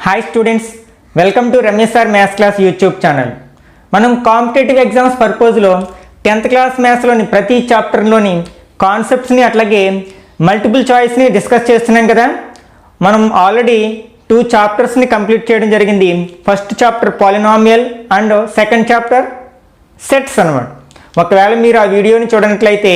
Hi students, welcome to Ramesh sir maths class YouTube channel. మనం competitive exams పర్పస్లో 10th class మ్యాథ్స్లోని ప్రతి చాప్టర్లోని కాన్సెప్ట్స్ని అట్లాగే multiple చాయిస్ని discuss చేస్తున్నాం కదా. మనం ఆల్రెడీ 2 చాప్టర్స్ని కంప్లీట్ చేయడం జరిగింది. First chapter polynomial and second chapter sets అనమాట. ఒకవేళ మీరు ఆ వీడియోని చూడనట్లయితే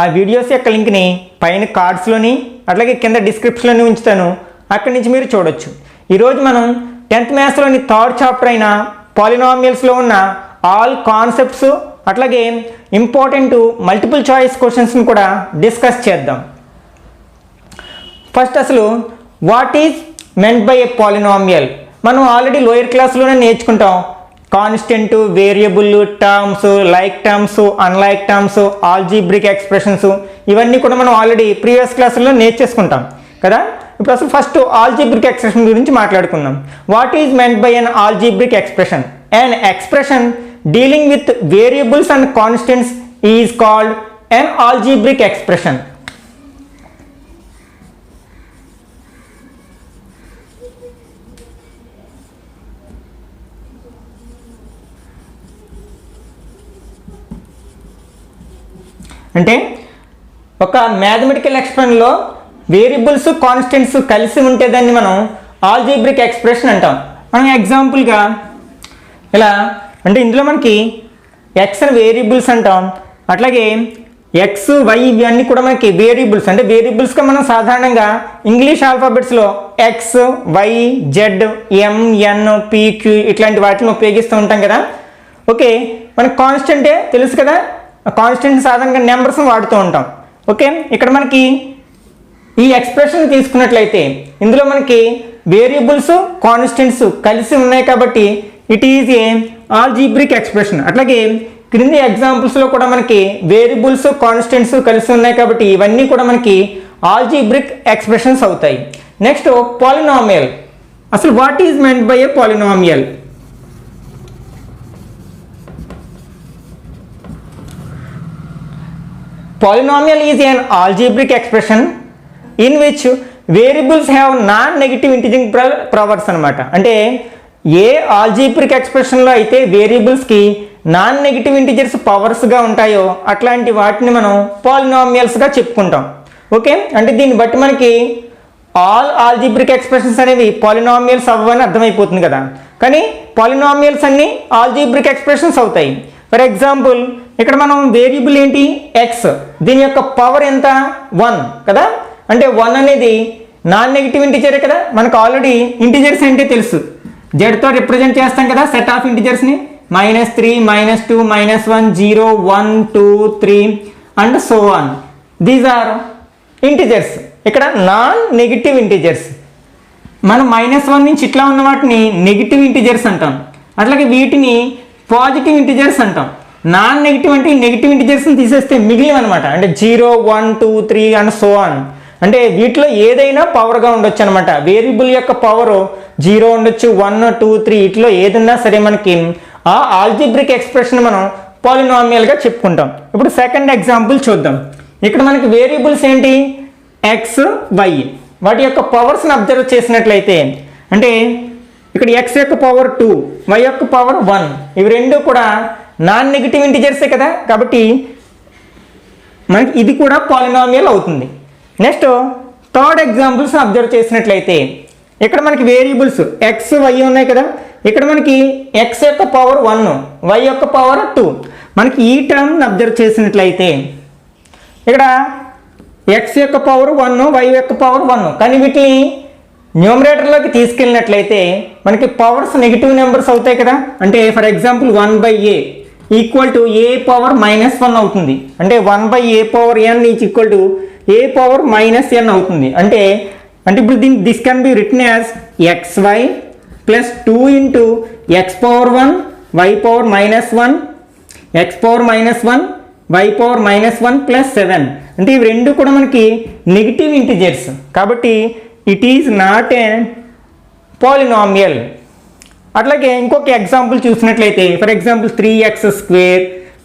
ఆ వీడియోస్ యొక్క లింక్ని పైన కార్డ్స్లోని అట్లాగే కింద డిస్క్రిప్షన్లోని ఉంచుతాను, అక్కడి నుంచి మీరు చూడొచ్చు. ఈరోజు మనం 10th మ్యాథ్స్లోని 3rd చాప్టర్ అయిన పాలినామియల్స్లో ఉన్న ఆల్ కాన్సెప్ట్స్ అట్లాగే ఇంపార్టెంట్ మల్టిపుల్ చాయిస్ క్వశ్చన్స్ని కూడా డిస్కస్ చేద్దాం. ఫస్ట్ అసలు what is meant by a polynomial? మనం ఆల్రెడీ లోయర్ క్లాస్లోనే నేర్చుకుంటాం. Constant, variable, terms, like terms, unlike terms, algebraic expressions, ఇవన్నీ కూడా మనం ఆల్రెడీ ప్రీవియస్ క్లాసుల్లో నేర్చేసుకుంటాం కదా. ఇప్పుడు అసలు ఫస్ట్ ఆల్జీబ్రిక్ ఎక్స్ప్రెషన్ గురించి మాట్లాడుకుందాం. What is meant by an algebraic expression? An expression dealing with variables and constants is called an algebraic expression. అంటే ఒక మ్యాథమెటికల్ ఎక్స్ప్రెషన్లో వేరియబుల్స్ కాన్స్టెంట్స్ కలిసి ఉంటే దాన్ని మనం ఆల్జీబ్రిక్ ఎక్స్ప్రెషన్ అంటాం. మనం ఎగ్జాంపుల్గా ఇలా అంటే ఇందులో మనకి ఎక్స్ అని వేరియబుల్స్ అంటాం, అట్లాగే ఎక్స్ వై ఇవన్నీ కూడా మనకి వేరియబుల్స్. అంటే వేరియబుల్స్గా మనం సాధారణంగా ఇంగ్లీష్ ఆల్ఫాబెట్స్లో x y z m n p q ఇట్లాంటి వాటిని ఉపయోగిస్తూ ఉంటాం కదా. ఓకే, మనకి కాన్స్టెంటే తెలుసు కదా, కాన్స్టెంట్ సాధారణంగా నెంబర్స్ని వాడుతూ ఉంటాం. ఓకే, ఇక్కడ మనకి ఈ ఎక్స్ప్రెషన్ తీసుకున్నట్లయితే ఇందులో మనకి వేరియబుల్స్ కాన్స్టెంట్స్ కలిసి ఉన్నాయి కాబట్టి it is a algebraic expression. అట్లాగే క్రింది ఎగ్జాంపుల్స్లో కూడా మనకి వేరియబుల్స్ కాన్స్టెంట్స్ కలిసి ఉన్నాయి కాబట్టి ఇవన్నీ కూడా మనకి ఆల్జీబ్రిక్ ఎక్స్ప్రెషన్స్ అవుతాయి. Next polynomial. అసలు what is meant by a polynomial? Polynomial is an algebraic expression in which variables have non-negative integer powers అనమాట. అంటే ఏ ఆల్జీబ్రిక్ ఎక్స్ప్రెషన్లో అయితే వేరియబుల్స్కి నాన్ నెగిటివ్ ఇంటిజర్స్ పవర్స్గా ఉంటాయో అట్లాంటి వాటిని మనం పాలినామియల్స్గా చెప్పుకుంటాం. ఓకే, అంటే దీన్ని బట్టి మనకి ఆల్ ఆల్జీబ్రిక్ ఎక్స్ప్రెషన్స్ అనేవి పాలినామియల్స్ అవ్వని అర్థమైపోతుంది కదా. కానీ పాలినామియల్స్ అన్నీ ఆల్జీబ్రిక్ ఎక్స్ప్రెషన్స్ అవుతాయి. ఫర్ ఎగ్జాంపుల్ ఇక్కడ మనం వేరియబుల్ ఏంటి ఎక్స్, దీని యొక్క పవర్ ఎంత 1 కదా. అంటే 1 అనేది నాన్ నెగిటివ్ ఇంటిజరే కదా. మనకు ఆల్రెడీ ఇంటిజర్స్ అంటే తెలుసు, జెడ్తో రిప్రజెంట్ చేస్తాం కదా సెట్ ఆఫ్ ఇంటిజర్స్ని. -3 -2 -1 0 1 2 3 and so on. These are integers. ఇక్కడ నాన్ నెగిటివ్ ఇంటిజర్స్. మనం -1 నుంచి ఇట్లా ఉన్న వాటిని నెగిటివ్ ఇంటిజర్స్ అంటాం, అట్లాగే వీటిని పాజిటివ్ ఇంటిజర్స్ అంటాం. నాన్ నెగిటివ్ అంటే నెగిటివ్ ఇంటిజర్స్ని తీసేస్తే మిగిలిన అనమాట. అంటే 0 1 2 3 అండ్ సో ఆన్. అంటే వీటిలో ఏదైనా పవర్గా ఉండొచ్చు అనమాట. వేరియబుల్ యొక్క పవర్ 0 ఉండొచ్చు, 1 2 3 ఇట్లో ఏదన్నా సరే మనకి ఆ ఆల్జీబ్రిక్ ఎక్స్ప్రెషన్ మనం పాలినామియల్గా చెప్పుకుంటాం. ఇప్పుడు సెకండ్ ఎగ్జాంపుల్ చూద్దాం. ఇక్కడ మనకి వేరియబుల్స్ ఏంటి ఎక్స్ వై, వాటి యొక్క పవర్స్ని అబ్జర్వ్ చేసినట్లయితే అంటే ఇక్కడ ఎక్స్ యొక్క పవర్ 2 వై యొక్క పవర్ 1, ఇవి రెండు కూడా నాన్ నెగిటివ్ ఇంటిజర్సే కదా, కాబట్టి మనకి ఇది కూడా పాలినామియల్ అవుతుంది. నెక్స్ట్ థర్డ్ ఎగ్జాంపుల్స్ అబ్జర్వ్ చేసినట్లయితే ఇక్కడ మనకి వేరియబుల్స్ ఎక్స్ వై ఉన్నాయి కదా. ఇక్కడ మనకి ఎక్స్ యొక్క పవర్ 1 వై యొక్క పవర్ 2. మనకి ఈ టర్మ్ని అబ్జర్వ్ చేసినట్లయితే ఇక్కడ ఎక్స్ యొక్క పవర్ 1 వై యొక్క పవర్ 1, కానీ వీటిని న్యూమరేటర్లోకి తీసుకెళ్ళినట్లయితే మనకి పవర్స్ నెగిటివ్ నెంబర్స్ అవుతాయి కదా. అంటే for example 1/a equal to a power -1 అవుతుంది. అంటే 1/a power n is equal to a power -n అవుతుంది. అంటే ఇప్పుడు this can be written as xy plus 2 into x power 1 y power -1 x power -1 y power -1 plus 7. అంటే ఇవి రెండు కూడా మనకి నెగిటివ్ ఇంటిజర్స్ కాబట్టి it is not a polynomial. అట్లాగే ఇంకొక ఎగ్జాంపుల్ చూసినట్లయితే for example 3x²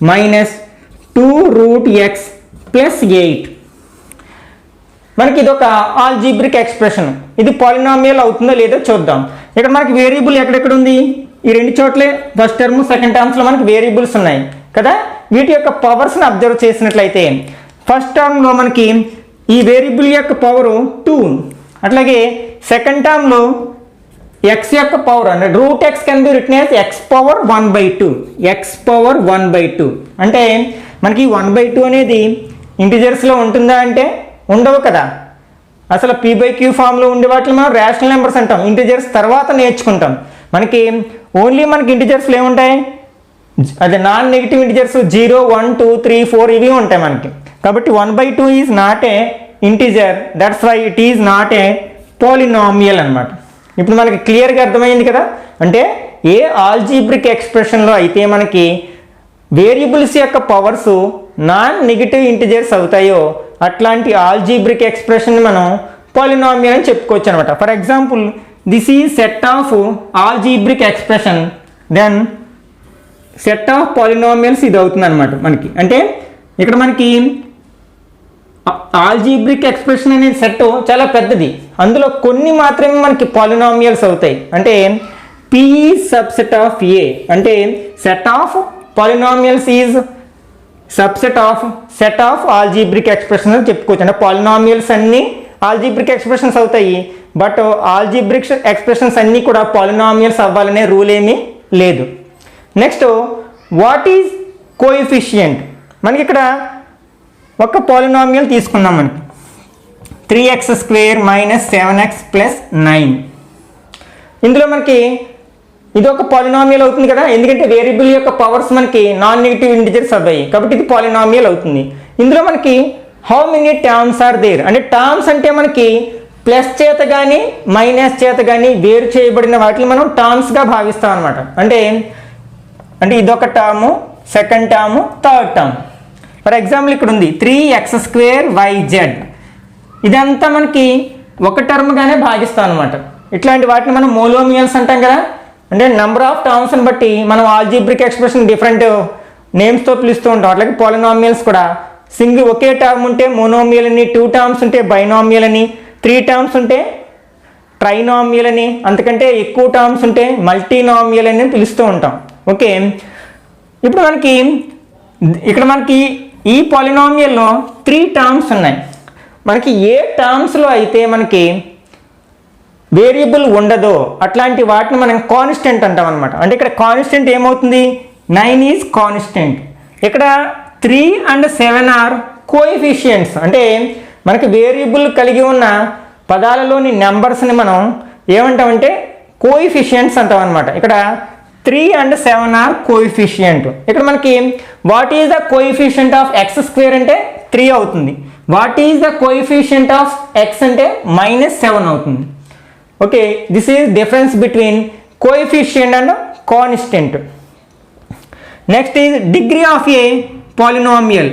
minus 2√x plus 8. మనకి ఇది ఒక ఆల్జీబ్రిక్ ఎక్స్ప్రెషన్. ఇది పాలినామియల్ అవుతుందో లేదో చూద్దాం. ఇక్కడ మనకి వేరియబుల్ ఎక్కడెక్కడ ఉంది, ఈ రెండు చోట్లే ఫస్ట్ టర్మ్ సెకండ్ టర్మ్స్లో మనకి వేరియబుల్స్ ఉన్నాయి కదా. వీటి యొక్క పవర్స్ని అబ్జర్వ్ చేసినట్లయితే ఫస్ట్ టర్మ్లో మనకి ఈ వేరియబుల్ యొక్క పవరు 2, అట్లాగే సెకండ్ టర్మ్లో ఎక్స్ యొక్క పవర్ అంటే root x can be written as X power 1/2, X power 1/2. అంటే మనకి 1/2 అనేది ఇంటిజర్స్లో ఉంటుందా అంటే ఉండవు కదా. అసలు p/q ఫామ్లో ఉండే వాటిని మనం రేషనల్ నెంబర్స్ అంటాం, ఇంటిజర్స్ తర్వాత నేర్చుకుంటాం. మనకి ఓన్లీ మనకి ఇంటిజర్స్లో ఏముంటాయి, అదే నాన్ నెగిటివ్ ఇంటిజర్స్ 0, 1, 2, 3, 4 ఇవి ఉంటాయి మనకి. కాబట్టి 1/2 is not a integer, that's why it is not a polynomial అనమాట. ఇప్పుడు మనకి క్లియర్గా అర్థమైంది కదా. అంటే ఏ ఆల్జీబ్రిక్ ఎక్స్ప్రెషన్లో అయితే మనకి వేరియబుల్స్ యొక్క పవర్స్ నాన్ నెగిటివ్ ఇంటిజర్స్ అవుతాయో అట్లాంటి ఆల్జీబ్రిక్ ఎక్స్ప్రెషన్ మనం పాలినామియల్ అని చెప్పుకోవచ్చు అనమాట. For example this is set of algebraic expression, then set of polynomials ఇది అవుతుంది అనమాట మనకి. అంటే ఇక్కడ మనకి ఆల్జీబ్రిక్ ఎక్స్ప్రెషన్ అనే సెట్ చాలా పెద్దది, అందులో కొన్ని మాత్రమే మనకి పాలినామియల్స్ అవుతాయి. అంటే P సబ్సెట్ ఆఫ్ A, అంటే set of polynomials is subset of set of algebraic expression అని చెప్పుకోవచ్చు. అంటే పాలినామియల్స్ అన్నీ ఆల్జీబ్రిక్ ఎక్స్ప్రెషన్స్ అవుతాయి, బట్ ఆల్జీబ్రిక్ ఎక్స్ప్రెషన్స్ అన్నీ కూడా పాలినామియల్స్ అవ్వాలనే రూల్ ఏమీ లేదు. Next what is coefficient. మనకి ఇక్కడ ఒక పాలినామియల్ తీసుకున్నాం, మనకి 3x² - 7x + 9. ఇందులో మనకి ఇది ఒక పాలినామియల్ అవుతుంది కదా, ఎందుకంటే వేరియబుల్ యొక్క పవర్స్ మనకి నాన్ నెగిటివ్ ఇంటిజర్స్ అవ్వాయి కాబట్టి ఇది పాలినామియల్ అవుతుంది. ఇందులో మనకి how many terms are there, అంటే టర్మ్స్ అంటే మనకి ప్లస్ చేత కానీ మైనస్ చేత కానీ వేరు చేయబడిన వాటిని మనం టర్మ్స్గా భావిస్తాం అనమాట. అంటే ఇదొక term, second term, third term. For example ఇక్కడ ఉంది 3x²yz, ఇదంతా మనకి ఒక టర్మ్గానే భాగిస్తాం అనమాట. ఇట్లాంటి వాటిని మనం మోనోమియల్స్ అంటాం కదా. అంటే నెంబర్ ఆఫ్ టర్మ్స్ని బట్టి మనం ఆల్జీబ్రిక్ ఎక్స్ప్రెషన్ డిఫరెంట్ నేమ్స్తో పిలుస్తూ ఉంటాం. అట్లాగే పాలినామియల్స్ కూడా ఒకే టర్మ్ ఉంటే మోనోమియల్ అని, 2 టర్మ్స్ ఉంటే బైనామియల్ అని, 3 టర్మ్స్ ఉంటే ట్రైనామియల్ అని, అంతకంటే ఎక్కువ టర్మ్స్ ఉంటే మల్టీనామియల్ అని పిలుస్తూ ఉంటాం. ఓకే, ఇప్పుడు ఇక్కడ మనకి ఈ పాలినామియల్లో 3 టర్మ్స్ ఉన్నాయి. మనకి ఏ టర్మ్స్లో అయితే మనకి వేరియబుల్ ఉండదో అట్లాంటి వాటిని మనం కాన్స్టెంట్ అంటాం అనమాట. అంటే ఇక్కడ కాన్స్టెంట్ ఏమవుతుంది, 9 ఈజ్ కాన్స్టెంట్. ఇక్కడ 3 and 7 ఆర్ కోఎఫిషియంట్స్. అంటే మనకి వేరియబుల్ కలిగి ఉన్న పదాలలోని నెంబర్స్ని మనం ఏమంటామంటే కోఎఫిషియంట్స్ అంటాం అనమాట. ఇక్కడ 3 and 7 ఆర్ కోఎఫిషియంట్. ఇక్కడ మనకి what is the coefficient of x² అంటే 3 అవుతుంది. What is the coefficient of x అంటే -7 అవుతుంది. Okay, this is difference between coefficient and constant. Next is degree of a polynomial.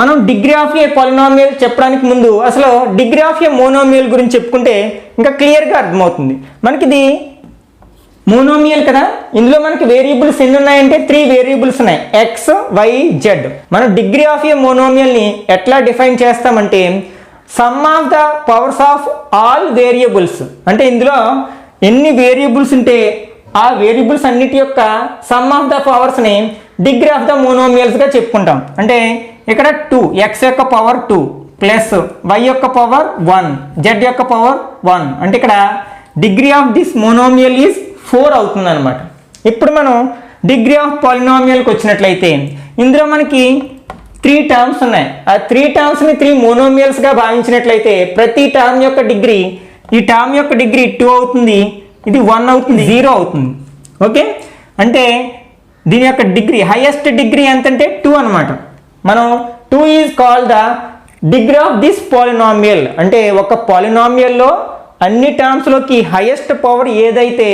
మనం డిగ్రీ ఆఫ్ ఏ పాలినామియల్ చెప్పడానికి ముందు అసలు డిగ్రీ ఆఫ్ ఏ మోనోమియల్ గురించి చెప్పుకుంటే ఇంకా క్లియర్గా అర్థమవుతుంది. మనకి ఇది మోనోమియల్ కదా, ఇందులో మనకి వేరియబుల్స్ ఎన్ని ఉన్నాయంటే 3 వేరియబుల్స్ ఉన్నాయి, ఎక్స్, వై, జెడ్. మనం డిగ్రీ ఆఫ్ ఏ మోనోమియల్ని ఎట్లా డిఫైన్ చేస్తామంటే sum of the powers of all variables. అంటే ఇందులో ఎన్ని వేరియబుల్స్ ఉంటే ఆ వేరియబుల్స్ అన్నిటి యొక్క సమ్ ఆఫ్ ద పవర్స్ని డిగ్రీ ఆఫ్ ద మోనోమియల్స్గా చెప్పుకుంటాం. అంటే ఇక్కడ 2, ఎక్స్ యొక్క పవర్ 2 ప్లస్ వై యొక్క పవర్ 1, జెడ్ యొక్క పవర్ 1. అంటే ఇక్కడ degree of this monomial is 4 అవుతుంది అనమాట. ఇప్పుడు మనం డిగ్రీ ఆఫ్ పాలినామియల్కి వచ్చినట్లయితే ఇందులో మనకి 3 టర్మ్స్ ఉన్నాయి. ఆ 3 టర్మ్స్ని 3 మోనోమియల్స్గా భావించినట్లయితే ప్రతి టర్మ్ యొక్క డిగ్రీ, ఈ టర్మ్ యొక్క డిగ్రీ 2 అవుతుంది, ఇది 1 అవుతుంది, 0 అవుతుంది. ఓకే, అంటే దీని యొక్క డిగ్రీ హైయెస్ట్ డిగ్రీ ఎంతంటే 2 అనమాట. మనం 2 is called the degree of this polynomial. అంటే ఒక పాలినామియల్లో అన్ని టర్మ్స్లోకి హైయెస్ట్ పవర్ ఏదైతే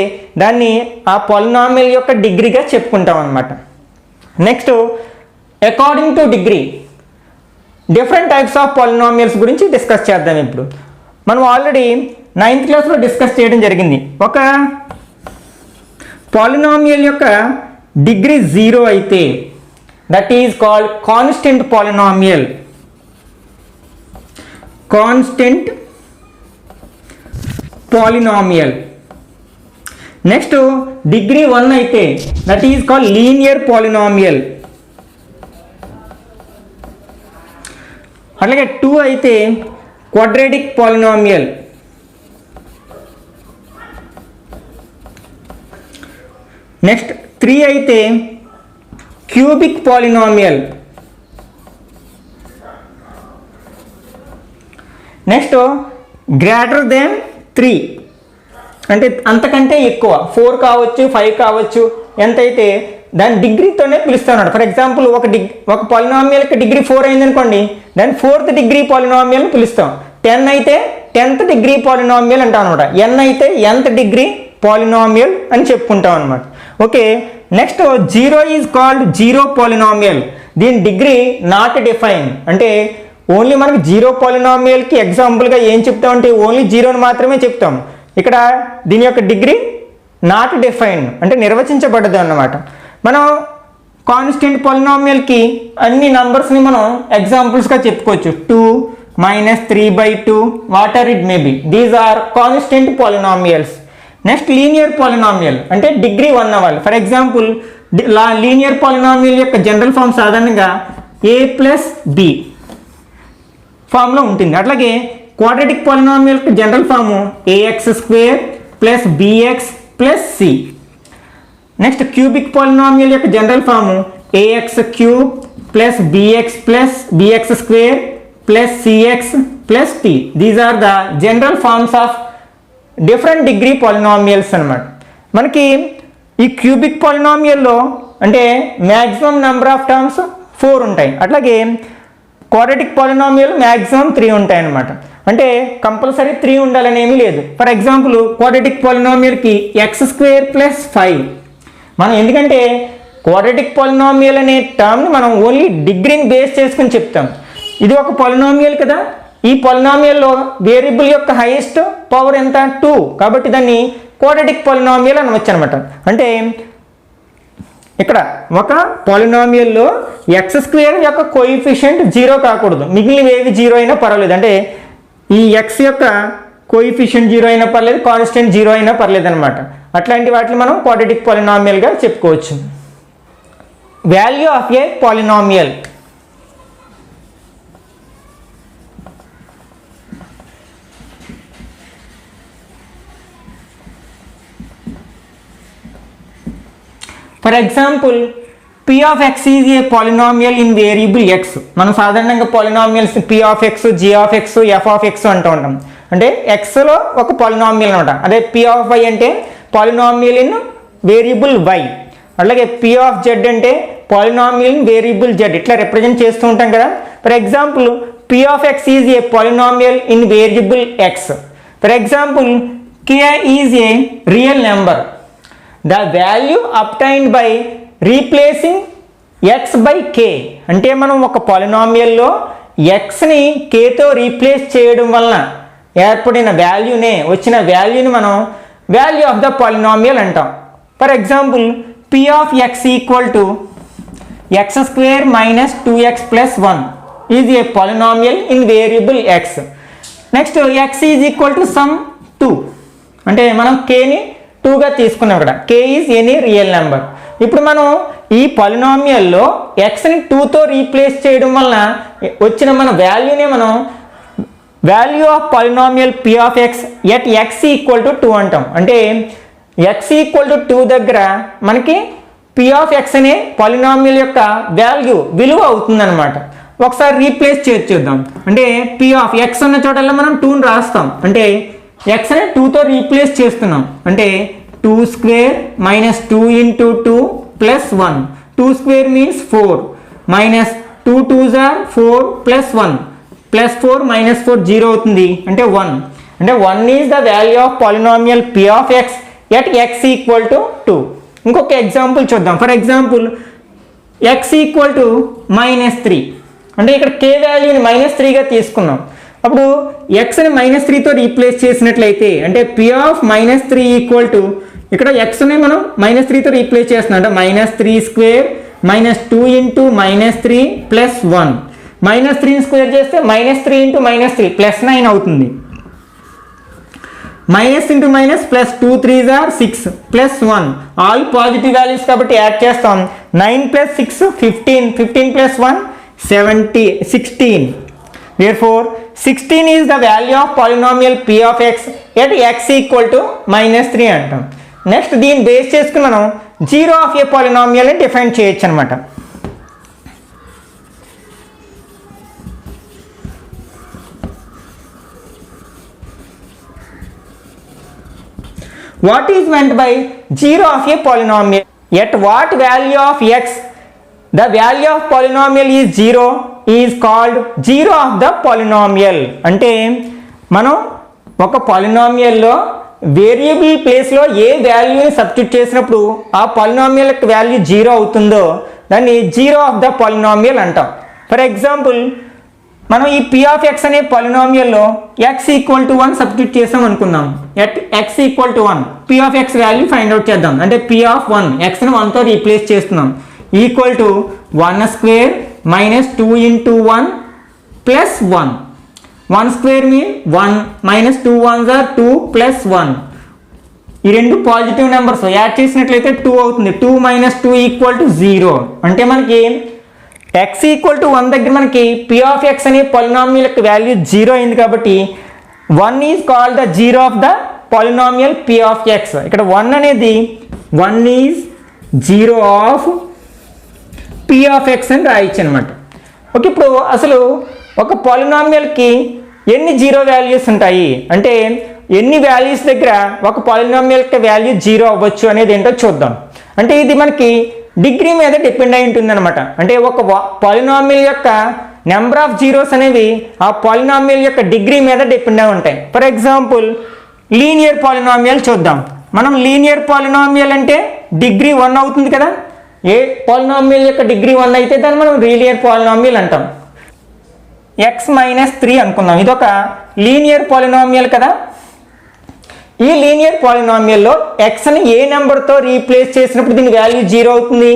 దాన్ని ఆ పాలినామియల్ యొక్క డిగ్రీగా చెప్పుకుంటాం అనమాట. Next according to degree different types of polynomials గురించి డిస్కస్ చేద్దాం. ఇప్పుడు మనం ఆల్రెడీ 9th క్లాస్లో డిస్కస్ చేయడం జరిగింది. ఒక పాలినామియల్ యొక్క డిగ్రీ 0 అయితే that is called constant polynomial. Constant polynomial. Next degree 1 అయితే that is called linear polynomial. అలాగే 2 అయితే quadratic polynomial. నెక్స్ట్ 3 అయితే cubic polynomial. Next greater than 3 అంటే అంతకంటే ఎక్కువ 4 కావచ్చు 5 కావచ్చు ఎంతైతే దాని డిగ్రీతోనే పిలుస్తున్నాడు. ఫర్ ఎగ్జాంపుల్ ఒక పాలినామియల్కి డిగ్రీ 4 అయిందనుకోండి, దాన్ని 4th డిగ్రీ పాలినామియల్ని పిలుస్తాం. 10 అయితే 10th డిగ్రీ పాలినామియల్ అంటాం అనమాట. n అయితే nth డిగ్రీ పాలినామియల్ అని చెప్పుకుంటాం అనమాట. Okay, next 0 is called zero polynomial. దీని డిగ్రీ నాట్ డిఫైన్, అంటే ఓన్లీ మనకి జీరో పాలినామియల్కి ఎగ్జాంపుల్గా ఏం చెప్తామంటే ఓన్లీ జీరోని మాత్రమే చెప్తాం. ఇక్కడ దీని యొక్క డిగ్రీ నాట్ డిఫైన్, అంటే నిర్వచించబడదు అన్నమాట. మనం కాన్స్టెంట్ పాలినామియల్కి అన్ని నంబర్స్ని మనం ఎగ్జాంపుల్స్గా చెప్పుకోవచ్చు. 2 - 3/2 what are it may be, these are constant polynomials. Next linear polynomial అంటే డిగ్రీ 1 అవ్వాలి. ఫర్ ఎగ్జాంపుల్ లీనియర్ పాలినామియల్ యొక్క జనరల్ ఫామ్ సాధారణంగా a+b ఫామ్లో ఉంటుంది. అట్లాగే క్వాడ్రాటిక్ పాలినామియల్ యొక్క general form ax² + bx + c. Next cubic polynomial యొక్క general form ax³ + bx + bx² + cx + t. These are the general forms of different degree polynomials అన్నమాట. మనకి ఈ క్యూబిక్ పాలినామియల్లో అంటే మ్యాక్సిమం నెంబర్ ఆఫ్ టర్మ్స్ 4 ఉంటాయి. అట్లాగే quadratic polynomial maximum 3 ఉంటాయి అన్నమాట. అంటే కంపల్సరీ 3 ఉండాలని ఏమీ లేదు. ఫర్ ఎగ్జాంపుల్ క్వాడ్రాటిక్ పాలినామియల్కి x² + 5. మనం ఎందుకంటే క్వాడ్రాటిక్ పాలినామియల్ అనే టర్మ్ని మనం ఓన్లీ డిగ్రీని బేస్ చేసుకుని చెప్తాం. ఇది ఒక పాలినామియల్ కదా, ఈ పాలినామియల్లో వేరియబుల్ యొక్క హైయెస్ట్ పవర్ ఎంత 2, కాబట్టి దాన్ని క్వాడ్రాటిక్ పాలినామియల్ అనవచ్చు అనమాట. అంటే ఇక్కడ ఒక పాలినామియల్లో x² యొక్క కోఎఫిషియంట్ 0 కాకూడదు, మిగిలినవి ఏవి 0 అయినా పర్వాలేదు. అంటే ఈ x యొక్క కోఎఫిషియంట్ 0 అయినా పర్లేదు, కాన్స్టెంట్ 0 అయినా పర్లేదు అనమాట. అట్లాంటి వాటిని మనం క్వాడ్రాటిక్ పాలినామియల్గా చెప్పుకోవచ్చు. Value of a polynomial. For example p of x is a polynomial in variable x. మనం సాధారణంగా polynomials p of x, g of x, f of x అంటూ ఉంటాం. అంటే xలో ఒక పాలినామియల్ అనమాట. అదే p of y అంటే పాలినామియల్ ఇన్ వేరియబుల్ y. అలాగే p of z అంటే పాలినామియల్ ఇన్ వేరియబుల్ z. ఇట్లా రిప్రజెంట్ చేస్తూ ఉంటాం కదా. For example p of x is a polynomial in variable x. For example k is a real number. The value obtained by replacing x by k. అంటే మనం ఒక పాలినామియల్లో xని kతో replace చేయడం వలన ఏర్పడిన వచ్చిన వాల్యూని మనం వాల్యూ ఆఫ్ ద పాలినామియల్ అంటాం. For example p of x = x² - 2x + 1 is a polynomial in variable x. Next x = some 2, అంటే మనం kని 2గా తీసుకున్నాం. ఇక్కడ k is any real number. ఇప్పుడు మనం ఈ పాలినామియల్లో xని 2తో రీప్లేస్ చేయడం వలన వచ్చిన మన వాల్యూనే మనం value of polynomial p of x at x = 2 అంటాం. అంటే x = 2 దగ్గర మనకి p of x అనే పాలినామియల్ యొక్క విలువ అవుతుందన్నమాట. ఒకసారి రీప్లేస్ చేద్దాం. అంటే p of x ఉన్న చోటల్లో మనం 2ని రాస్తాం. అంటే x ని 2తో రీప్లేస్ చేస్తున్నాం. అంటే 2² - 2 × 2 + 1. 2² మీన్స్ 4 - 2 2s are 4 + 1 +4 - 4 0 అవుతుంది. అంటే 1. అంటే 1 is the value of polynomial p of x at x = 2. ఇంకొక ఎగ్జాంపుల్ చూద్దాం. For example x = -3. అంటే ఇక్కడ k వాల్యూని -3గా తీసుకున్నాం. అప్పుడు xని -3తో రీప్లేస్ చేసినట్లయితే అంటే p of -3 = ఇక్కడ xని మనం -3తో రీప్లేస్ చేస్తున్నాం. అంటే -3² -2 ఇంటూ -3 ప్లస్ 1. -3 స్క్వేర్ చేస్తే -3 ఇంటూ -3 ప్లస్ 9 అవుతుంది. Minus into minus plus 2 3s are 6 plus 1 all positive values కాబట్టి యాడ్ చేస్తాం. 9 plus 6 15, 15 plus 1 16. Therefore 16 is the value of polynomial p of x at x equal to -3 అంటాం. Next దీన్ని base చేసుకుని మనం zero of A పాలినామియల్ని define చేయొచ్చు అనమాట. What is meant by zero of a polynomial? At what value of x the value of polynomial is zero is called zero of the polynomial. అంటే మనం ఒక పాలినామియల్లో variable ప్లేస్లో ఏ వాల్యూని substitute చేసినప్పుడు ఆ polynomial యొక్క వాల్యూ జీరో అవుతుందో దాన్ని జీరో ఆఫ్ ద పాలినామియల్ అంటాం. ఫర్ ఎగ్జాంపుల్ మనం ఈ p ఆఫ్ x అనే పాలినామియల్లో x ఈక్వల్ టు 1 సబ్స్టిట్యూట్ చేసాం అనుకుందాం. At x equal to 1 p of x value find out చేద్దాం. అంటే p ఆఫ్ 1 xని 1తో రీప్లేస్ చేస్తున్నాం. Equal to 1 square minus 2 into 1 plus 1. 1 square mean 1 minus 2 1s are 2 plus 1. ఈ రెండు positive numbers add చేసినట్లయితే 2 అవుతుంది. 2 మైనస్ 2 ఈక్వల్ టు 0. అంటే మనకి x ఈక్వల్ టు 1 దగ్గర మనకి p ఆఫ్ x అనే పాలినామియల్ యొక్క వాల్యూ 0 అయింది కాబట్టి 1 is called the zero of the polynomial p of x. ఇక్కడ 1 అనేది 1 is zero of p of x అని రాయొచ్చు అనమాట. ఓకే, ఇప్పుడు అసలు ఒక పాలినామియల్కి ఎన్ని జీరో వాల్యూస్ ఉంటాయి అంటే ఎన్ని వాల్యూస్ దగ్గర ఒక పాలినామియల్ యొక్క వాల్యూ జీరో అవ్వచ్చు అనేది ఏంటో చూద్దాం. అంటే ఇది మనకి డిగ్రీ మీద డిపెండ్ అయి ఉంటుంది అనమాట. అంటే ఒక పాలినామియల్ యొక్క నెంబర్ ఆఫ్ జీరోస్ అనేవి ఆ పాలినామియల్ యొక్క డిగ్రీ మీద డిపెండ్ అయి ఉంటాయి. ఫర్ ఎగ్జాంపుల్ లీనియర్ పాలినామియల్ చూద్దాం. మనం లీనియర్ పాలినామియల్ అంటే డిగ్రీ 1 అవుతుంది కదా. ఏ పాలినామియల్ యొక్క డిగ్రీ 1 అయితే దాన్ని మనం లీనియర్ పాలినామియల్ అంటాం. x-3 అనుకుందాం, ఇది ఒక లీనియర్ పాలినామియల్ కదా. ఈ లీనియర్ పాలినామియల్లో xని ఏ నెంబర్తో రీప్లేస్ చేసినప్పుడు దీని వాల్యూ 0 అవుతుంది.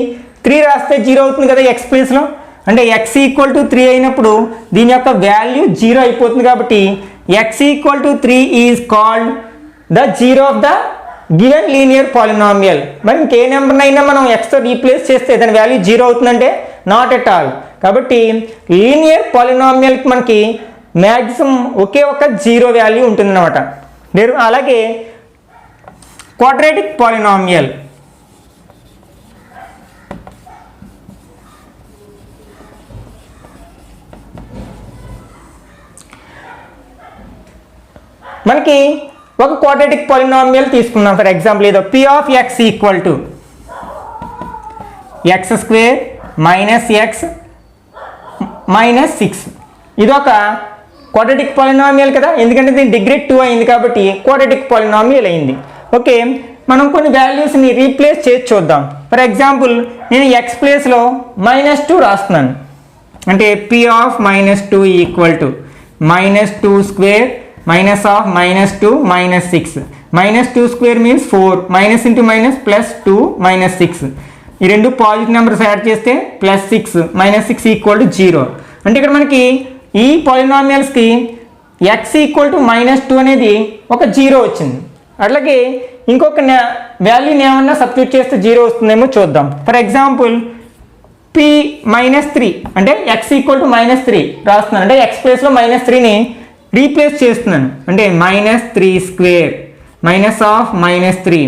3 రాస్తే 0 అవుతుంది కదా x ప్లేస్లో. అంటే x ఈక్వల్ టు 3 అయినప్పుడు దీని యొక్క వాల్యూ 0 అయిపోతుంది కాబట్టి x equal to 3 is called the zero of the given linear polynomial. మరి ఇంకే నెంబర్నైనా మనం xతో రీప్లేస్ చేస్తే దాని వాల్యూ 0 అవుతుందంటే నాట్ ఎట్ ఆల్. కాబట్టి లీనియర్ పాలినామియల్కి మనకి మ్యాక్సిమం ఒకే ఒక జీరో వాల్యూ ఉంటుందన్నమాట. అలాగే క్వాడ్రాటిక్ పాలినామియల్ మనకి ఒక క్వాడ్రాటిక్ పాలినామియల్ తీసుకుందాం. ఫర్ ఎగ్జాంపుల్ ఏదో p of x equal to x square minus x minus 6. ఇది ఒక క్వాడ్రాటిక్ పాలినామియల్ కదా, ఎందుకంటే దీని డిగ్రీ 2 అయింది కాబట్టి క్వాడ్రాటిక్ పాలినామియల్ అయింది. ఓకే, మనం కొన్ని వాల్యూస్ని రీప్లేస్ చేసి చూద్దాం. ఫర్ ఎగ్జాంపుల్ నేను x ప్లేస్లో -2 రాస్తున్నాను. అంటే p of -2 equal to -2 square minus of -2 minus 6. -2 square means 4, minus into minus plus 2 minus 6. ఈ రెండు పాజిటివ్ నెంబర్స్ యాడ్ చేస్తే +6 -6 ఈక్వల్ టు 0. అంటే ఇక్కడ మనకి ఈ పాలినామియల్స్కి x ఈక్వల్ టు -2 అనేది ఒక 0 వచ్చింది. అట్లాగే ఇంకొక వాల్యూని ఏమన్నా సబ్స్టిట్యూట్ చేస్తే 0 వస్తుందేమో చూద్దాం. ఫర్ ఎగ్జాంపుల్ p -3 అంటే x ఈక్వల్ టు -3 రాస్తున్నాను. అంటే x ప్లేస్లో -3ని రీప్లేస్ చేస్తున్నాను. అంటే -3 square minus of -3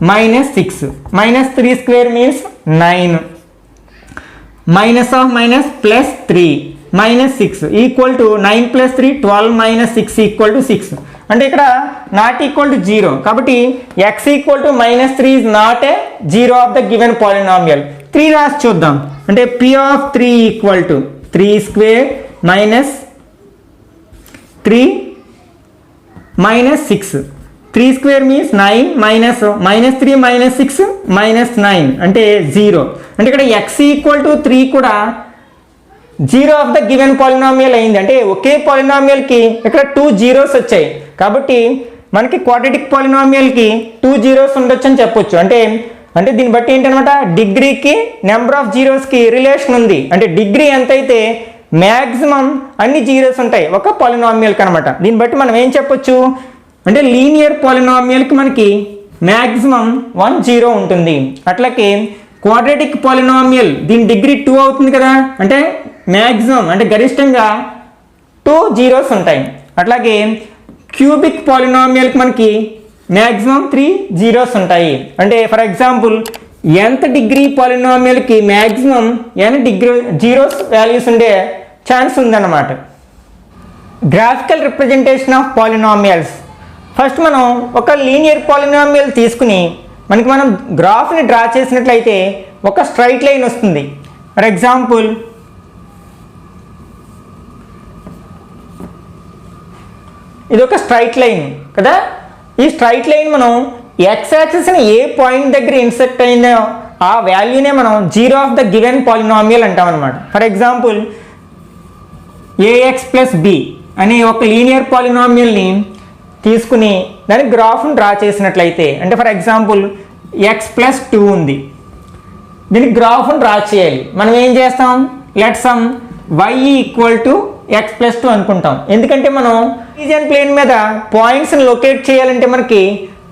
minus 6. -3 square means 9 minus of minus plus 3 minus 6 equal to 9 plus 3 12 minus 6 equal to 6. అంటే ఇక్కడ నాట్ ఈక్వల్ టు 0 కాబట్టి x equal to -3 is not A zero of the given polynomial. 3 రాసి చూద్దాం. అంటే p of 3 equal to 3 square minus 3 minus 6. 3 square means 9 minus -3 minus 6 minus 9 అంటే 0. అంటే ఇక్కడ x equal to 3 కూడా zero of the given polynomial అయింది. అంటే ఒకే పాలినామియల్కి ఇక్కడ 2 జీరోస్ వచ్చాయి కాబట్టి మనకి క్వాడ్రాటిక్ పాలినామియల్కి 2 జీరోస్ ఉండొచ్చు అని చెప్పొచ్చు. అంటే అంటే దీన్ని బట్టి ఏంటనమాట, డిగ్రీకి నెంబర్ ఆఫ్ జీరోస్కి రిలేషన్ ఉంది. అంటే డిగ్రీ ఎంతైతే మ్యాక్సిమం అన్ని జీరోస్ ఉంటాయి ఒక పాలినామియల్కి అనమాట. దీన్ని బట్టి మనం ఏం చెప్పొచ్చు అంటే లీనియర్ పాలినామియల్కి మనకి మ్యాక్సిమం 1 జీరో ఉంటుంది. అట్లాగే క్వాడ్రాటిక్ పాలినామియల్ దీని డిగ్రీ 2 అవుతుంది కదా, అంటే మ్యాక్సిమం అంటే గరిష్టంగా 2 జీరోస్ ఉంటాయి. అట్లాగే క్యూబిక్ పాలినామియల్కి మనకి మ్యాక్సిమం 3 జీరోస్ ఉంటాయి. అంటే ఫర్ ఎగ్జాంపుల్ nth డిగ్రీ పాలినామియల్కి maximum n degree zeros values ఉండే ఛాన్స్ ఉందన్నమాట. Graphical representation of polynomials. First మనం ఒక లీనియర్ పాలినామియల్ తీసుకుని మనం గ్రాఫ్ని డ్రా చేసినట్లయితే ఒక స్ట్రైట్ లైన్ వస్తుంది. ఫర్ ఎగ్జాంపుల్ ఇది ఒక స్ట్రైట్ లైన్ కదా. ఈ స్ట్రైట్ లైన్ మనం ఎక్స్ యాక్సిస్ని ఏ పాయింట్ దగ్గర ఇన్సెక్ట్ అయిందో ఆ వాల్యూనే మనం zero of the given polynomial అంటాం అనమాట. For example a x plus b అనే ఒక లీనియర్ పాలినామియల్ని తీసుకుని దాని గ్రాఫ్ను డ్రా చేసినట్లయితే, అంటే ఫర్ ఎగ్జాంపుల్ ఎక్స్ ప్లస్ 2 ఉంది, దీనికి గ్రాఫ్ను డ్రా చేయాలి. మనం ఏం చేస్తాం, let some y equal to x plus 2 అనుకుంటాం. ఎందుకంటే మనం రీజియన్ ప్లేన్ మీద పాయింట్స్ని లొకేట్ చేయాలంటే మనకి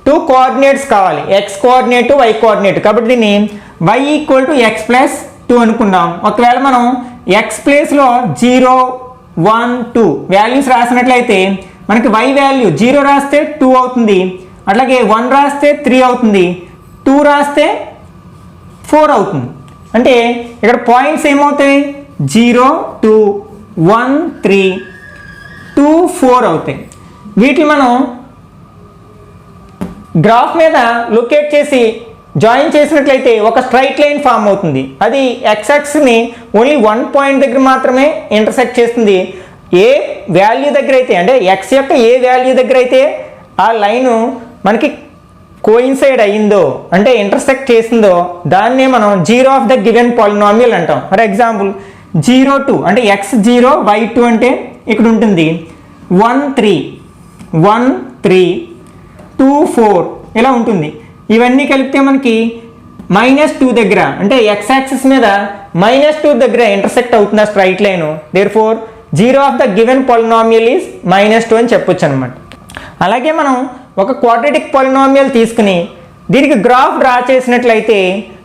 2 కోఆర్డినేట్స్ కావాలి, ఎక్స్ కోఆర్డినేట్ వై కోఆర్డినేట్. కాబట్టి దీన్ని y equal to x plus 2 అనుకుందాం. ఒకవేళ మనం ఎక్స్ ప్లేస్లో 0, 1, 2 వాల్యూస్ రాసినట్లయితే మనకి వై వాల్యూ 0 రాస్తే 2 అవుతుంది, అట్లాగే 1 రాస్తే 3 అవుతుంది, 2 రాస్తే 4 అవుతుంది. అంటే ఇక్కడ పాయింట్స్ ఏమవుతాయి, 0, 2, 1, 3, 2, 4 అవుతాయి. వీటిని మనం గ్రాఫ్ మీద లొకేట్ చేసి జాయిన్ చేసినట్లయితే ఒక స్ట్రైట్ లైన్ ఫామ్ అవుతుంది. అది ఎక్స్ యాక్సిస్ని ఓన్లీ 1 పాయింట్ దగ్గర మాత్రమే ఇంటర్సెక్ట్ చేస్తుంది. ఏ వాల్యూ దగ్గర అయితే, అంటే ఎక్స్ యొక్క ఏ వాల్యూ దగ్గర అయితే ఆ లైను మనకి కోయిన్సైడ్ అయ్యిందో అంటే ఇంటర్సెక్ట్ చేసిందో దాన్నే మనం zero of the given polynomial అంటాం. ఫర్ ఎగ్జాంపుల్ 0, 2 అంటే ఎక్స్ 0 వై 2 అంటే ఇక్కడ ఉంటుంది 1, 3, 1, 3, 2, 4 ఇలా ఉంటుంది. ఇవన్నీ కలిపితే మనకి -2 దగ్గర అంటే ఎక్స్ యాక్సిస్ మీద -2 దగ్గర ఇంటర్సెక్ట్ అవుతుంది ఆ straight line. Therefore zero of the given polynomial is -2 అని చెప్పొచ్చు అనమాట. అలాగే మనం ఒక క్వాడ్రాటిక్ పాలినామియల్ తీసుకుని దీనికి గ్రాఫ్ డ్రా చేసినట్లయితే